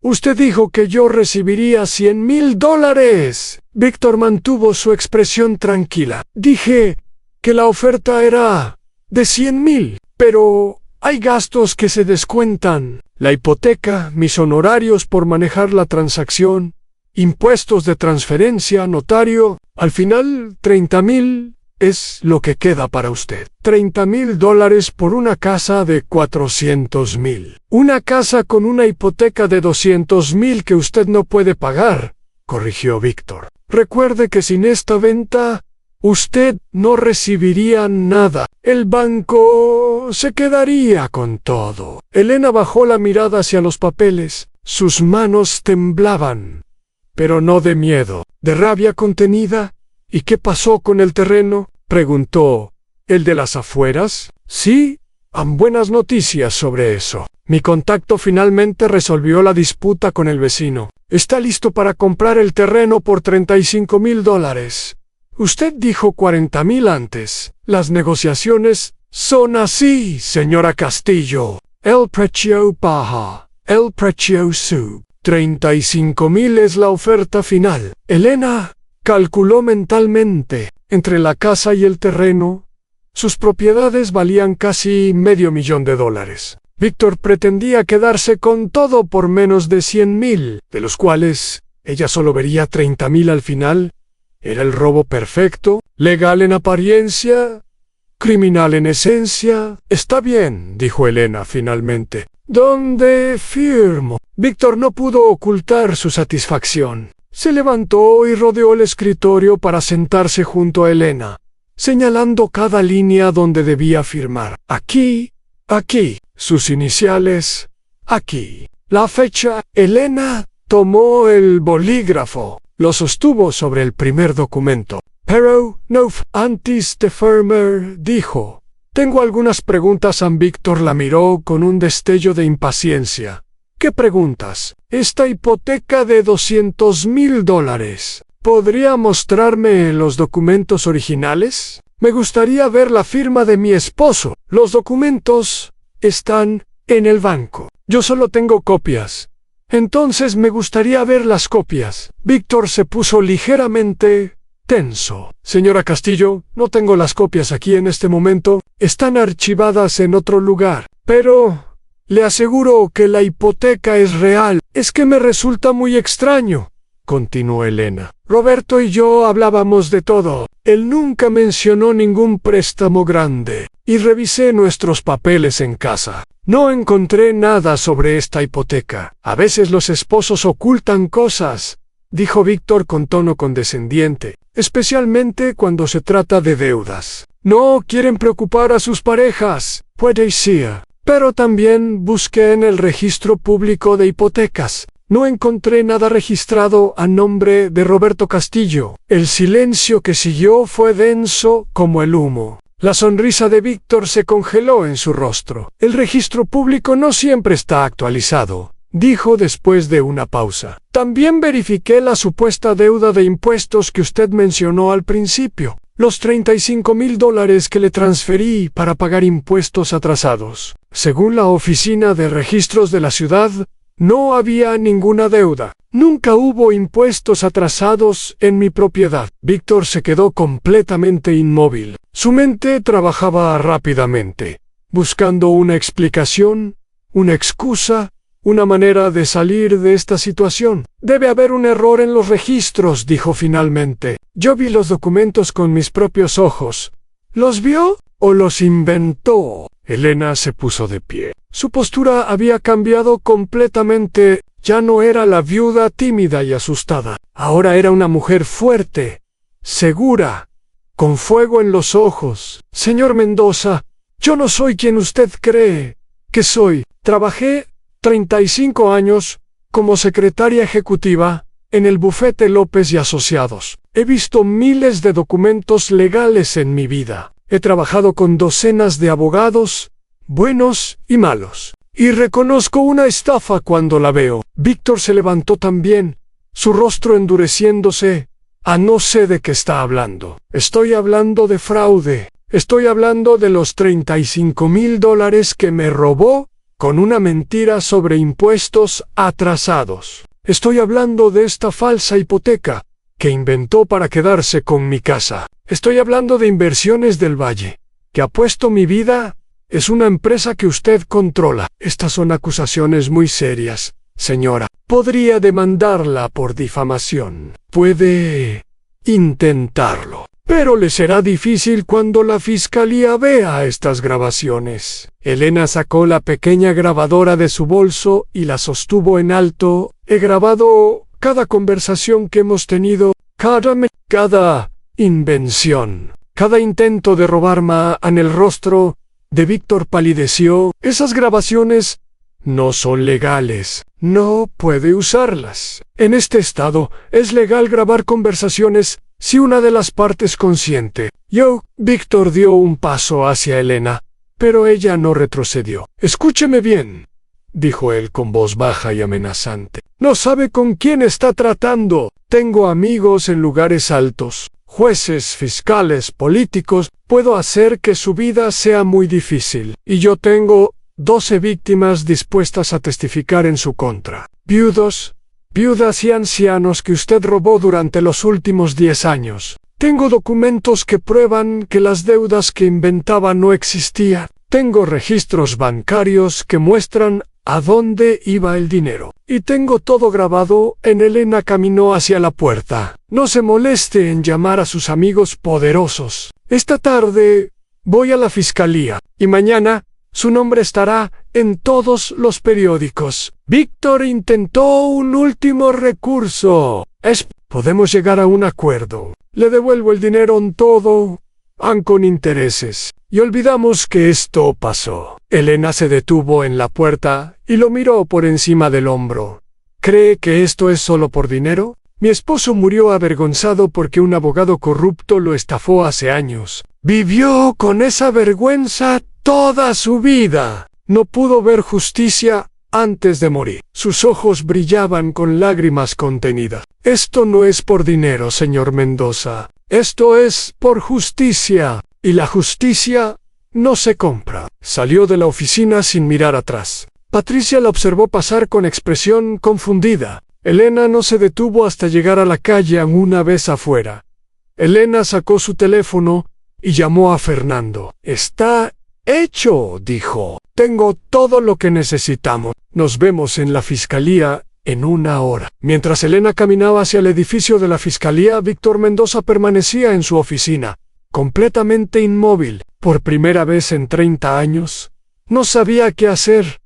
Usted dijo que yo recibiría $100,000. Víctor mantuvo su expresión tranquila. Dije que la oferta era de 100,000, pero hay gastos que se descuentan. La hipoteca, mis honorarios por manejar la transacción, impuestos de transferencia, notario. Al final, 30,000 es lo que queda para usted. $30,000 por una casa de 400,000. Una casa con una hipoteca de 200,000 que usted no puede pagar, corrigió Víctor. Recuerde que sin esta venta, usted no recibiría nada. El banco se quedaría con todo. Elena bajó la mirada hacia los papeles. Sus manos temblaban, pero no de miedo, de rabia contenida. ¿Y qué pasó con el terreno?, preguntó. ¿El de las afueras? Sí, han buenas noticias sobre eso. Mi contacto finalmente resolvió la disputa con el vecino. Está listo para comprar el terreno por $35,000. Usted dijo 40,000 antes. Las negociaciones son así, señora Castillo. El precio baja, el precio sube. 35,000 es la oferta final. Elena calculó mentalmente. Entre la casa y el terreno, sus propiedades valían casi $500,000. Víctor pretendía quedarse con todo por menos de 100,000, de los cuales ella solo vería 30,000 al final. Era el robo perfecto, legal en apariencia, criminal en esencia. Está bien, dijo Elena finalmente. ¿Dónde firmo? Víctor no pudo ocultar su satisfacción. Se levantó y rodeó el escritorio para sentarse junto a Elena, señalando cada línea donde debía firmar. Aquí, aquí, sus iniciales, aquí. La fecha. Elena tomó el bolígrafo, lo sostuvo sobre el primer documento. Pero, no, antes de firmar, dijo. Tengo algunas preguntas. Víctor la miró con un destello de impaciencia. ¿Qué preguntas? Esta hipoteca de $200,000. ¿Podría mostrarme los documentos originales? Me gustaría ver la firma de mi esposo. Los documentos están en el banco. Yo solo tengo copias. Entonces me gustaría ver las copias. Víctor se puso ligeramente tenso. Señora Castillo, no tengo las copias aquí en este momento. Están archivadas en otro lugar. Pero le aseguro que la hipoteca es real. Es que me resulta muy extraño, continuó Elena. Roberto y yo hablábamos de todo. Él nunca mencionó ningún préstamo grande. Y revisé nuestros papeles en casa. No encontré nada sobre esta hipoteca. A veces los esposos ocultan cosas, dijo Víctor con tono condescendiente, especialmente cuando se trata de deudas. No quieren preocupar a sus parejas, puede ser. Pero también busqué en el registro público de hipotecas. No encontré nada registrado a nombre de Roberto Castillo. El silencio que siguió fue denso como el humo. La sonrisa de Víctor se congeló en su rostro. El registro público no siempre está actualizado, dijo después de una pausa. También verifiqué la supuesta deuda de impuestos que usted mencionó al principio. Los $35,000 que le transferí para pagar impuestos atrasados. Según la Oficina de Registros de la ciudad, no había ninguna deuda. Nunca hubo impuestos atrasados en mi propiedad. Víctor se quedó completamente inmóvil. Su mente trabajaba rápidamente, buscando una explicación, una excusa, una manera de salir de esta situación. Debe haber un error en los registros, dijo finalmente. Yo vi los documentos con mis propios ojos. ¿Los vio o los inventó? Elena se puso de pie. Su postura había cambiado completamente. Ya no era la viuda tímida y asustada. Ahora era una mujer fuerte, segura, con fuego en los ojos. Señor Mendoza, yo no soy quien usted cree que soy. Trabajé 35 años como secretaria ejecutiva en el bufete López y Asociados. He visto miles de documentos legales en mi vida. He trabajado con docenas de abogados, buenos y malos. Y reconozco una estafa cuando la veo. Víctor se levantó también, su rostro endureciéndose. No sé de qué está hablando. Estoy hablando de fraude. Estoy hablando de los $35,000 que me robó con una mentira sobre impuestos atrasados. Estoy hablando de esta falsa hipoteca que inventó para quedarse con mi casa. Estoy hablando de Inversiones del Valle, que ha puesto mi vida. Es una empresa que usted controla. Estas son acusaciones muy serias, señora. Podría demandarla por difamación. Puede intentarlo. Pero le será difícil cuando la fiscalía vea estas grabaciones. Elena sacó la pequeña grabadora de su bolso y la sostuvo en alto. He grabado cada conversación que hemos tenido, cada invención, cada intento de robarme. En el rostro de Víctor palideció. Esas grabaciones no son legales. No puede usarlas. En este estado, es legal grabar conversaciones si una de las partes consiente. Víctor dio un paso hacia Elena, pero ella no retrocedió. Escúcheme bien, dijo él con voz baja y amenazante. No sabe con quién está tratando. Tengo amigos en lugares altos, jueces, fiscales, políticos. Puedo hacer que su vida sea muy difícil. Y yo tengo 12 víctimas dispuestas a testificar en su contra. Viudas y ancianos que usted robó durante los últimos 10 años. Tengo documentos que prueban que las deudas que inventaba no existían. Tengo registros bancarios que muestran a dónde iba el dinero. Y tengo todo grabado. Elena caminó hacia la puerta. No se moleste en llamar a sus amigos poderosos. Esta tarde voy a la fiscalía y mañana su nombre estará en todos los periódicos. Víctor intentó un último recurso. Podemos llegar a un acuerdo. Le devuelvo el dinero en todo, con intereses. Y olvidamos que esto pasó. Elena se detuvo en la puerta y lo miró por encima del hombro. ¿Cree que esto es solo por dinero? Mi esposo murió avergonzado porque un abogado corrupto lo estafó hace años. Vivió con esa vergüenza toda su vida. No pudo ver justicia antes de morir. Sus ojos brillaban con lágrimas contenidas. Esto no es por dinero, señor Mendoza. Esto es por justicia. Y la justicia no se compra. Salió de la oficina sin mirar atrás. Patricia la observó pasar con expresión confundida. Elena no se detuvo hasta llegar a la calle una vez afuera. Elena sacó su teléfono y llamó a Fernando. Está hecho, dijo. Tengo todo lo que necesitamos. Nos vemos en la fiscalía en 1 hora. Mientras Elena caminaba hacia el edificio de la fiscalía, Víctor Mendoza permanecía en su oficina, completamente inmóvil. Por primera vez en 30 años, no sabía qué hacer.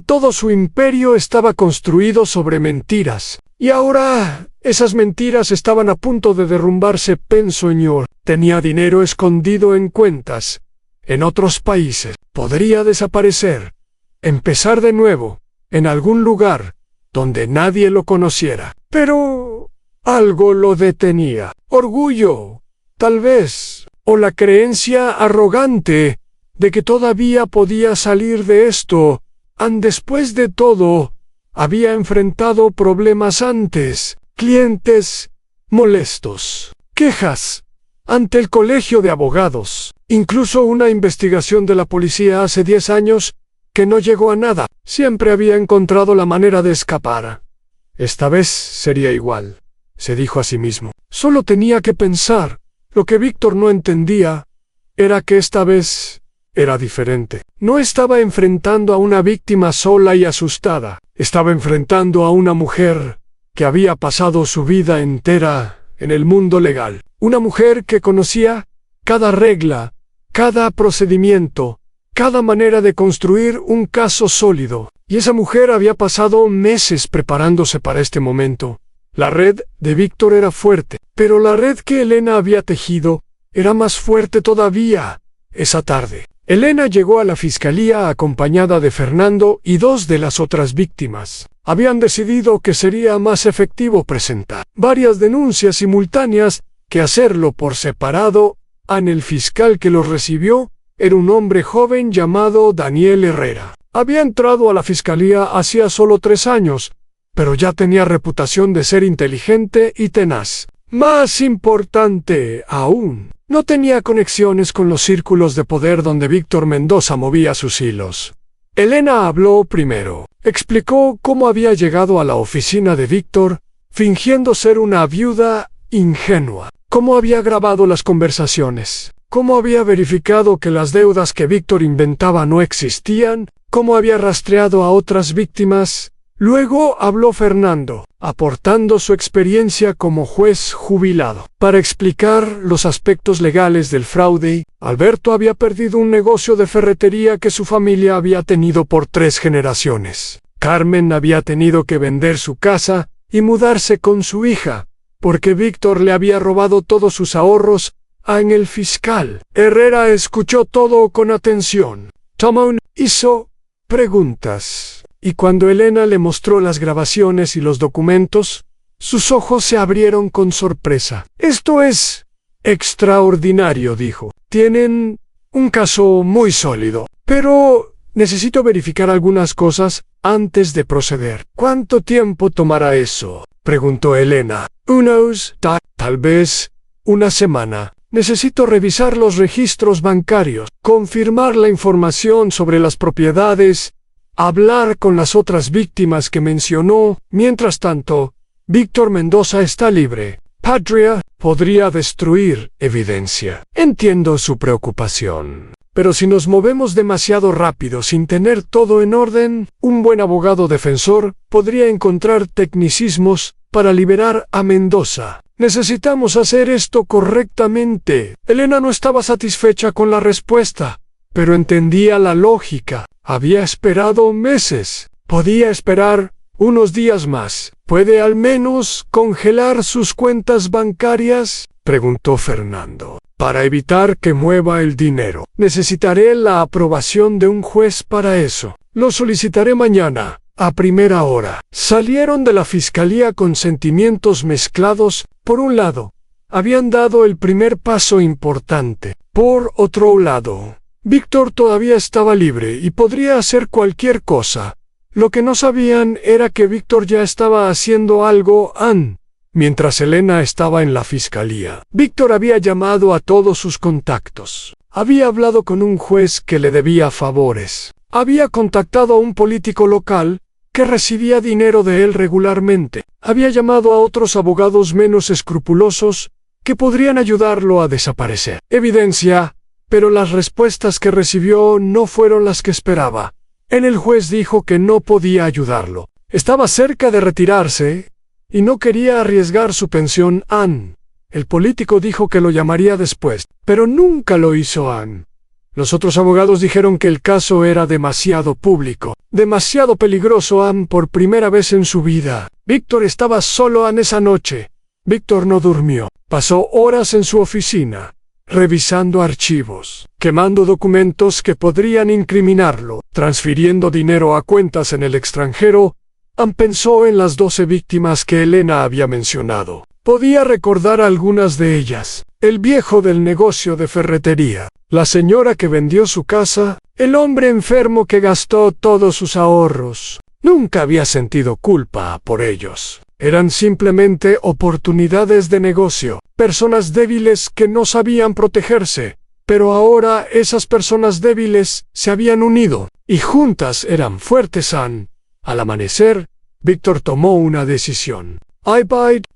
Todo su imperio estaba construido sobre mentiras. Y ahora esas mentiras estaban a punto de derrumbarse. Señor, tenía dinero escondido en cuentas en otros países. Podría desaparecer, empezar de nuevo, en algún lugar donde nadie lo conociera. Pero algo lo detenía. Orgullo, tal vez, o la creencia arrogante de que todavía podía salir de esto. Después de todo, había enfrentado problemas antes, clientes molestos, quejas ante el colegio de abogados, incluso una investigación de la policía hace 10 años que no llegó a nada. Siempre había encontrado la manera de escapar. Esta vez sería igual, se dijo a sí mismo. Solo tenía que pensar. Lo que Víctor no entendía era que esta vez era diferente. No estaba enfrentando a una víctima sola y asustada. Estaba enfrentando a una mujer que había pasado su vida entera en el mundo legal. Una mujer que conocía cada regla, cada procedimiento, cada manera de construir un caso sólido. Y esa mujer había pasado meses preparándose para este momento. La red de Víctor era fuerte, pero la red que Elena había tejido era más fuerte todavía. Esa tarde, Elena llegó a la fiscalía acompañada de Fernando y 2 de las otras víctimas. Habían decidido que sería más efectivo presentar varias denuncias simultáneas que hacerlo por separado. El fiscal que los recibió era un hombre joven llamado Daniel Herrera. Había entrado a la fiscalía hacía solo 3 años, pero ya tenía reputación de ser inteligente y tenaz. Más importante aún, no tenía conexiones con los círculos de poder donde Víctor Mendoza movía sus hilos. Elena habló primero. Explicó cómo había llegado a la oficina de Víctor, fingiendo ser una viuda ingenua. Cómo había grabado las conversaciones. Cómo había verificado que las deudas que Víctor inventaba no existían. Cómo había rastreado a otras víctimas. Luego habló Fernando, aportando su experiencia como juez jubilado, para explicar los aspectos legales del fraude. Alberto había perdido un negocio de ferretería que su familia había tenido por 3 generaciones. Carmen había tenido que vender su casa y mudarse con su hija, porque Víctor le había robado todos sus ahorros. En el fiscal Herrera escuchó todo con atención. Hizo preguntas. Y cuando Elena le mostró las grabaciones y los documentos, Sus ojos se abrieron con sorpresa. «Esto es extraordinario», dijo. «Tienen un caso muy sólido. Pero necesito verificar algunas cosas antes de proceder». «¿Cuánto tiempo tomará eso?», preguntó Elena. Tal vez una semana. Necesito revisar los registros bancarios, confirmar la información sobre las propiedades, hablar con las otras víctimas que mencionó. Mientras tanto, Víctor Mendoza está libre. Patria podría destruir evidencia. Entiendo su preocupación. Pero si nos movemos demasiado rápido sin tener todo en orden, un buen abogado defensor podría encontrar tecnicismos para liberar a Mendoza. Necesitamos hacer esto correctamente. Elena no estaba satisfecha con la respuesta, pero entendía la lógica. Había esperado meses. Podía esperar unos días más. ¿Puede al menos congelar sus cuentas bancarias?, preguntó Fernando. Para evitar que mueva el dinero, necesitaré la aprobación de un juez para eso. Lo solicitaré mañana, a primera hora. Salieron de la fiscalía con sentimientos mezclados. Por un lado, habían dado el primer paso importante. Por otro lado, Víctor todavía estaba libre y podría hacer cualquier cosa. Lo que no sabían era que Víctor ya estaba haciendo algo mientras Elena estaba en la fiscalía. Víctor había llamado a todos sus contactos. Había hablado con un juez que le debía favores. Había contactado a un político local que recibía dinero de él regularmente. Había llamado a otros abogados menos escrupulosos que podrían ayudarlo a desaparecer. Evidencia, pero las respuestas que recibió no fueron las que esperaba. El juez dijo que no podía ayudarlo. Estaba cerca de retirarse y no quería arriesgar su pensión. El político dijo que lo llamaría después, pero nunca lo hizo. Los otros abogados dijeron que el caso era demasiado público, demasiado peligroso. Por primera vez en su vida, Víctor estaba solo esa noche. Víctor no durmió. Pasó horas en su oficina, revisando archivos, quemando documentos que podrían incriminarlo, transfiriendo dinero a cuentas en el extranjero. Pensó en las 12 víctimas que Elena había mencionado. Podía recordar algunas de ellas. El viejo del negocio de ferretería, la señora que vendió su casa, el hombre enfermo que gastó todos sus ahorros. Nunca había sentido culpa por ellos. Eran simplemente oportunidades de negocio, personas débiles que no sabían protegerse. Pero ahora esas personas débiles se habían unido, y juntas eran fuertes. Al amanecer, Víctor tomó una decisión.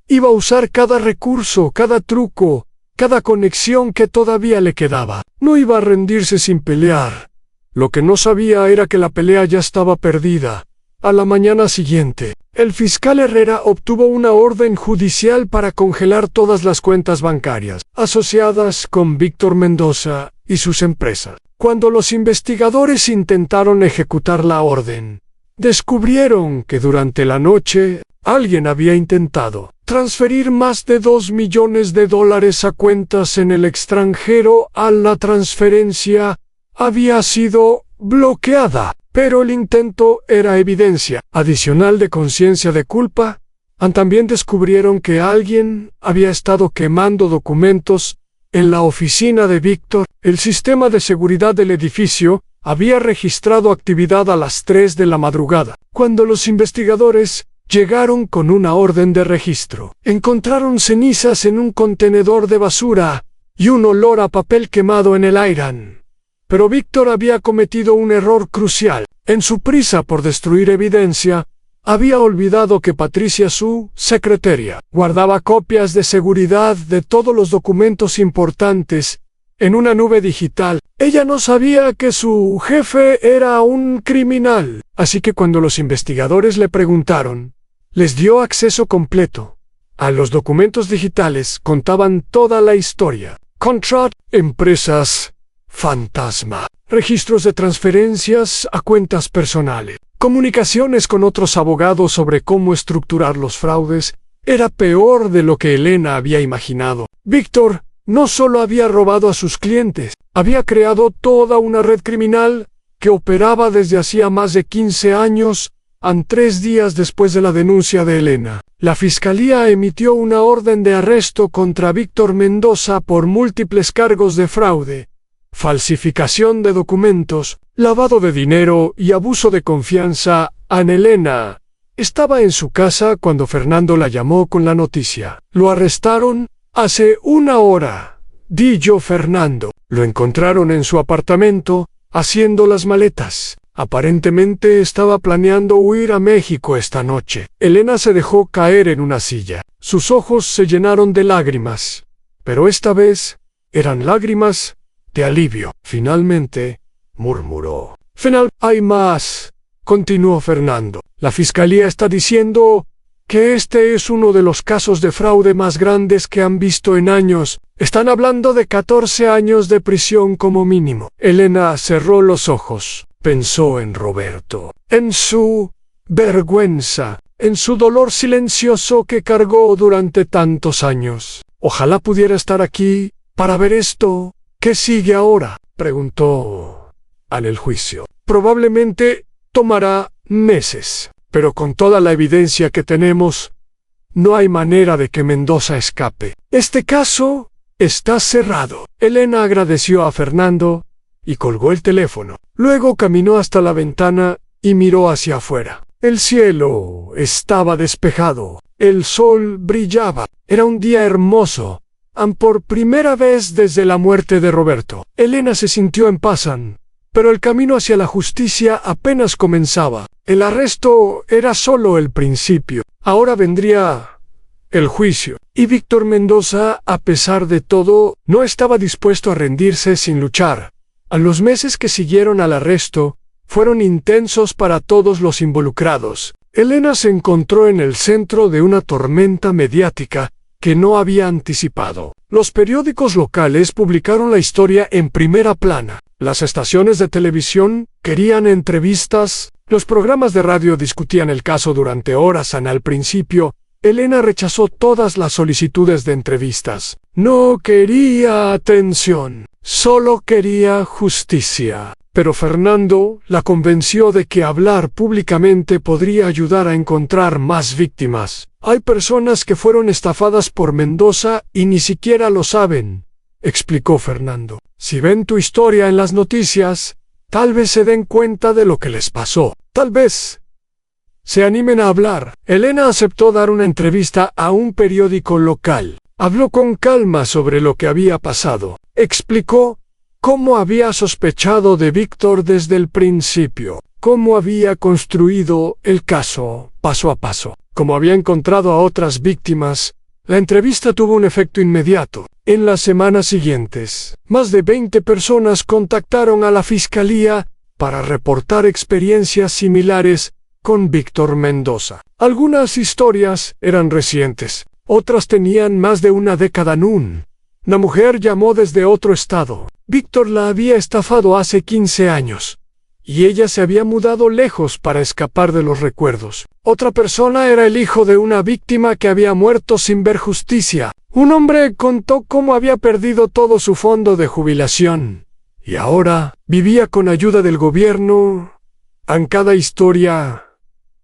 Iba a usar cada recurso, cada truco, cada conexión que todavía le quedaba. No iba a rendirse sin pelear. Lo que no sabía era que la pelea ya estaba perdida. A la mañana siguiente, el fiscal Herrera obtuvo una orden judicial para congelar todas las cuentas bancarias asociadas con Víctor Mendoza y sus empresas. Cuando los investigadores intentaron ejecutar la orden, descubrieron que durante la noche alguien había intentado transferir más de $2 millones a cuentas en el extranjero. La transferencia había sido bloqueada, pero el intento era evidencia adicional de conciencia de culpa. También descubrieron que alguien había estado quemando documentos en la oficina de Víctor. El sistema de seguridad del edificio había registrado actividad a las 3 de la madrugada. Cuando los investigadores llegaron con una orden de registro, encontraron cenizas en un contenedor de basura y un olor a papel quemado en el aire. Pero Víctor había cometido un error crucial. En su prisa por destruir evidencia, había olvidado que Patricia, su secretaria, guardaba copias de seguridad de todos los documentos importantes en una nube digital. Ella no sabía que su jefe era un criminal, así que cuando los investigadores le preguntaron, les dio acceso completo. A los documentos digitales contaban toda la historia. Contrat, empresas fantasma, registros de transferencias a cuentas personales, comunicaciones con otros abogados sobre cómo estructurar los fraudes. Era peor de lo que Elena había imaginado. Víctor no solo había robado a sus clientes, había creado toda una red criminal que operaba desde hacía más de 15 años 3 días después de la denuncia de Elena, la Fiscalía emitió una orden de arresto contra Víctor Mendoza por múltiples cargos de fraude, falsificación de documentos, lavado de dinero y abuso de confianza. Ana Elena estaba en su casa cuando Fernando la llamó con la noticia. Lo arrestaron hace 1 hora, dijo Fernando. Lo encontraron en su apartamento, haciendo las maletas. Aparentemente estaba planeando huir a México esta noche. Elena se dejó caer en una silla. Sus ojos se llenaron de lágrimas, pero esta vez eran lágrimas de alivio. Finalmente, murmuró. Hay más, continuó Fernando. La Fiscalía está diciendo que este es uno de los casos de fraude más grandes que han visto en años. Están hablando de 14 años de prisión como mínimo. Elena cerró los ojos. Pensó en Roberto, en su vergüenza, en su dolor silencioso que cargó durante tantos años. Ojalá pudiera estar aquí para ver esto. ¿Qué sigue ahora?, preguntó. En el juicio. Probablemente tomará meses, pero con toda la evidencia que tenemos, no hay manera de que Mendoza escape. Este caso está cerrado. Elena agradeció a Fernando y colgó el teléfono. Luego caminó hasta la ventana y miró hacia afuera. El cielo estaba despejado. El sol brillaba. Era un día hermoso. Por primera vez desde la muerte de Roberto. Elena se sintió en paz, pero el camino hacia la justicia apenas comenzaba. El arresto era solo el principio. Ahora vendría el juicio. Y Víctor Mendoza, a pesar de todo, no estaba dispuesto a rendirse sin luchar. Los meses que siguieron al arresto fueron intensos para todos los involucrados. Elena se encontró en el centro de una tormenta mediática que no había anticipado. Los periódicos locales publicaron la historia en primera plana. Las estaciones de televisión querían entrevistas. Los programas de radio discutían el caso durante horas. Al principio, Elena rechazó todas las solicitudes de entrevistas. No quería atención, solo quería justicia. Pero Fernando la convenció de que hablar públicamente podría ayudar a encontrar más víctimas. Hay personas que fueron estafadas por Mendoza y ni siquiera lo saben, explicó Fernando. Si ven tu historia en las noticias, tal vez se den cuenta de lo que les pasó. Tal vez se animen a hablar. Elena aceptó dar una entrevista a un periódico local. Habló con calma sobre lo que había pasado. Explicó cómo había sospechado de Víctor desde el principio, cómo había construido el caso paso a paso, cómo había encontrado a otras víctimas. La entrevista tuvo un efecto inmediato. En las semanas siguientes, más de 20 personas contactaron a la Fiscalía para reportar experiencias similares con Víctor Mendoza. Algunas historias eran recientes, otras tenían más de una década. Una mujer llamó desde otro estado. Víctor la había estafado hace 15 años, y ella se había mudado lejos para escapar de los recuerdos. Otra persona era el hijo de una víctima que había muerto sin ver justicia. Un hombre contó cómo había perdido todo su fondo de jubilación, y ahora vivía con ayuda del gobierno. En cada historia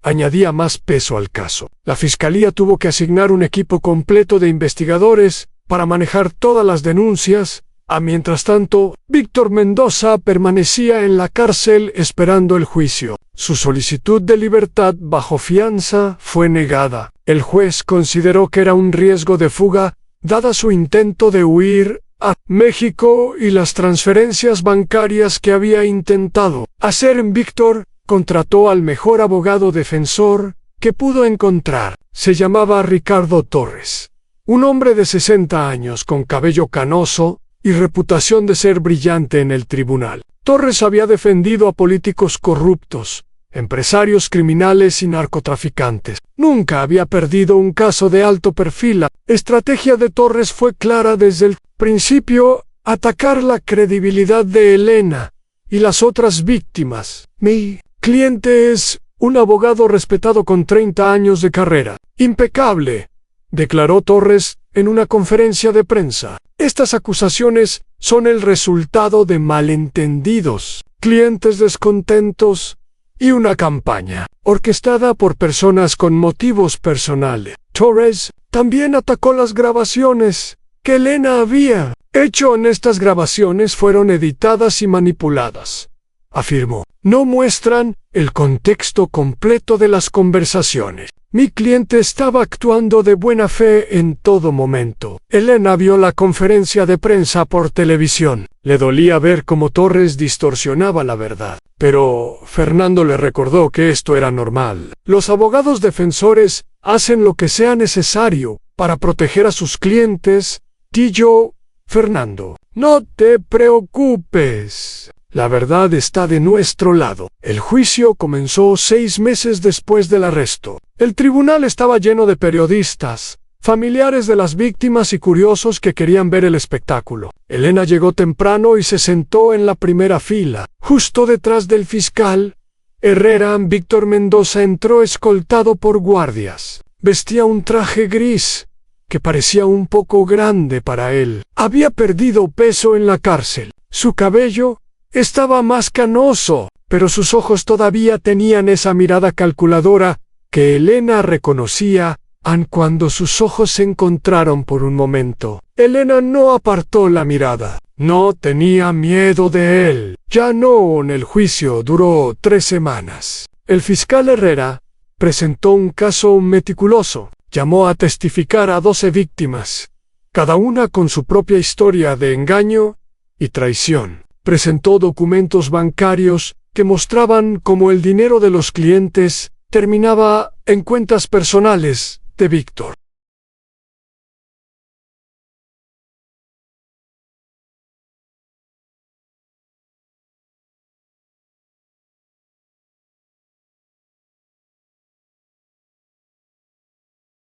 añadía más peso al caso. La Fiscalía tuvo que asignar un equipo completo de investigadores para manejar todas las denuncias. Mientras tanto, Víctor Mendoza permanecía en la cárcel esperando el juicio. Su solicitud de libertad bajo fianza fue negada. El juez consideró que era un riesgo de fuga, dada su intento de huir a México y las transferencias bancarias que había intentado hacer. Víctor contrató al mejor abogado defensor que pudo encontrar. Se llamaba Ricardo Torres, un hombre de 60 años con cabello canoso y reputación de ser brillante en el tribunal. Torres había defendido a políticos corruptos, empresarios criminales y narcotraficantes. Nunca había perdido un caso de alto perfil. La estrategia de Torres fue clara desde el principio: atacar la credibilidad de Elena y las otras víctimas. Mi cliente es un abogado respetado con 30 años de carrera. Impecable, declaró Torres en una conferencia de prensa. Estas acusaciones son el resultado de malentendidos, clientes descontentos y una campaña, orquestada por personas con motivos personales. Torres también atacó las grabaciones que Elena había hecho en estas grabaciones fueron editadas y manipuladas, afirmó. No muestran el contexto completo de las conversaciones. Mi cliente estaba actuando de buena fe en todo momento. Elena vio la conferencia de prensa por televisión. Le dolía ver cómo Torres distorsionaba la verdad. Pero Fernando le recordó que esto era normal. Los abogados defensores hacen lo que sea necesario para proteger a sus clientes, dijo Fernando. No te preocupes. La verdad está de nuestro lado. El juicio comenzó 6 meses después del arresto. El tribunal estaba lleno de periodistas, familiares de las víctimas y curiosos que querían ver el espectáculo. Elena llegó temprano y se sentó en la primera fila, justo detrás del fiscal. Herrera, Víctor Mendoza, entró escoltado por guardias. Vestía un traje gris, que parecía un poco grande para él. Había perdido peso en la cárcel. Su cabello estaba más canoso, pero sus ojos todavía tenían esa mirada calculadora que Elena reconocía aun cuando sus ojos se encontraron por un momento. Elena no apartó la mirada. No tenía miedo de él. Ya no, el juicio duró 3 semanas. El fiscal Herrera presentó un caso meticuloso. Llamó a testificar a 12 víctimas, cada una con su propia historia de engaño y traición. Presentó documentos bancarios que mostraban cómo el dinero de los clientes terminaba en cuentas personales de Víctor.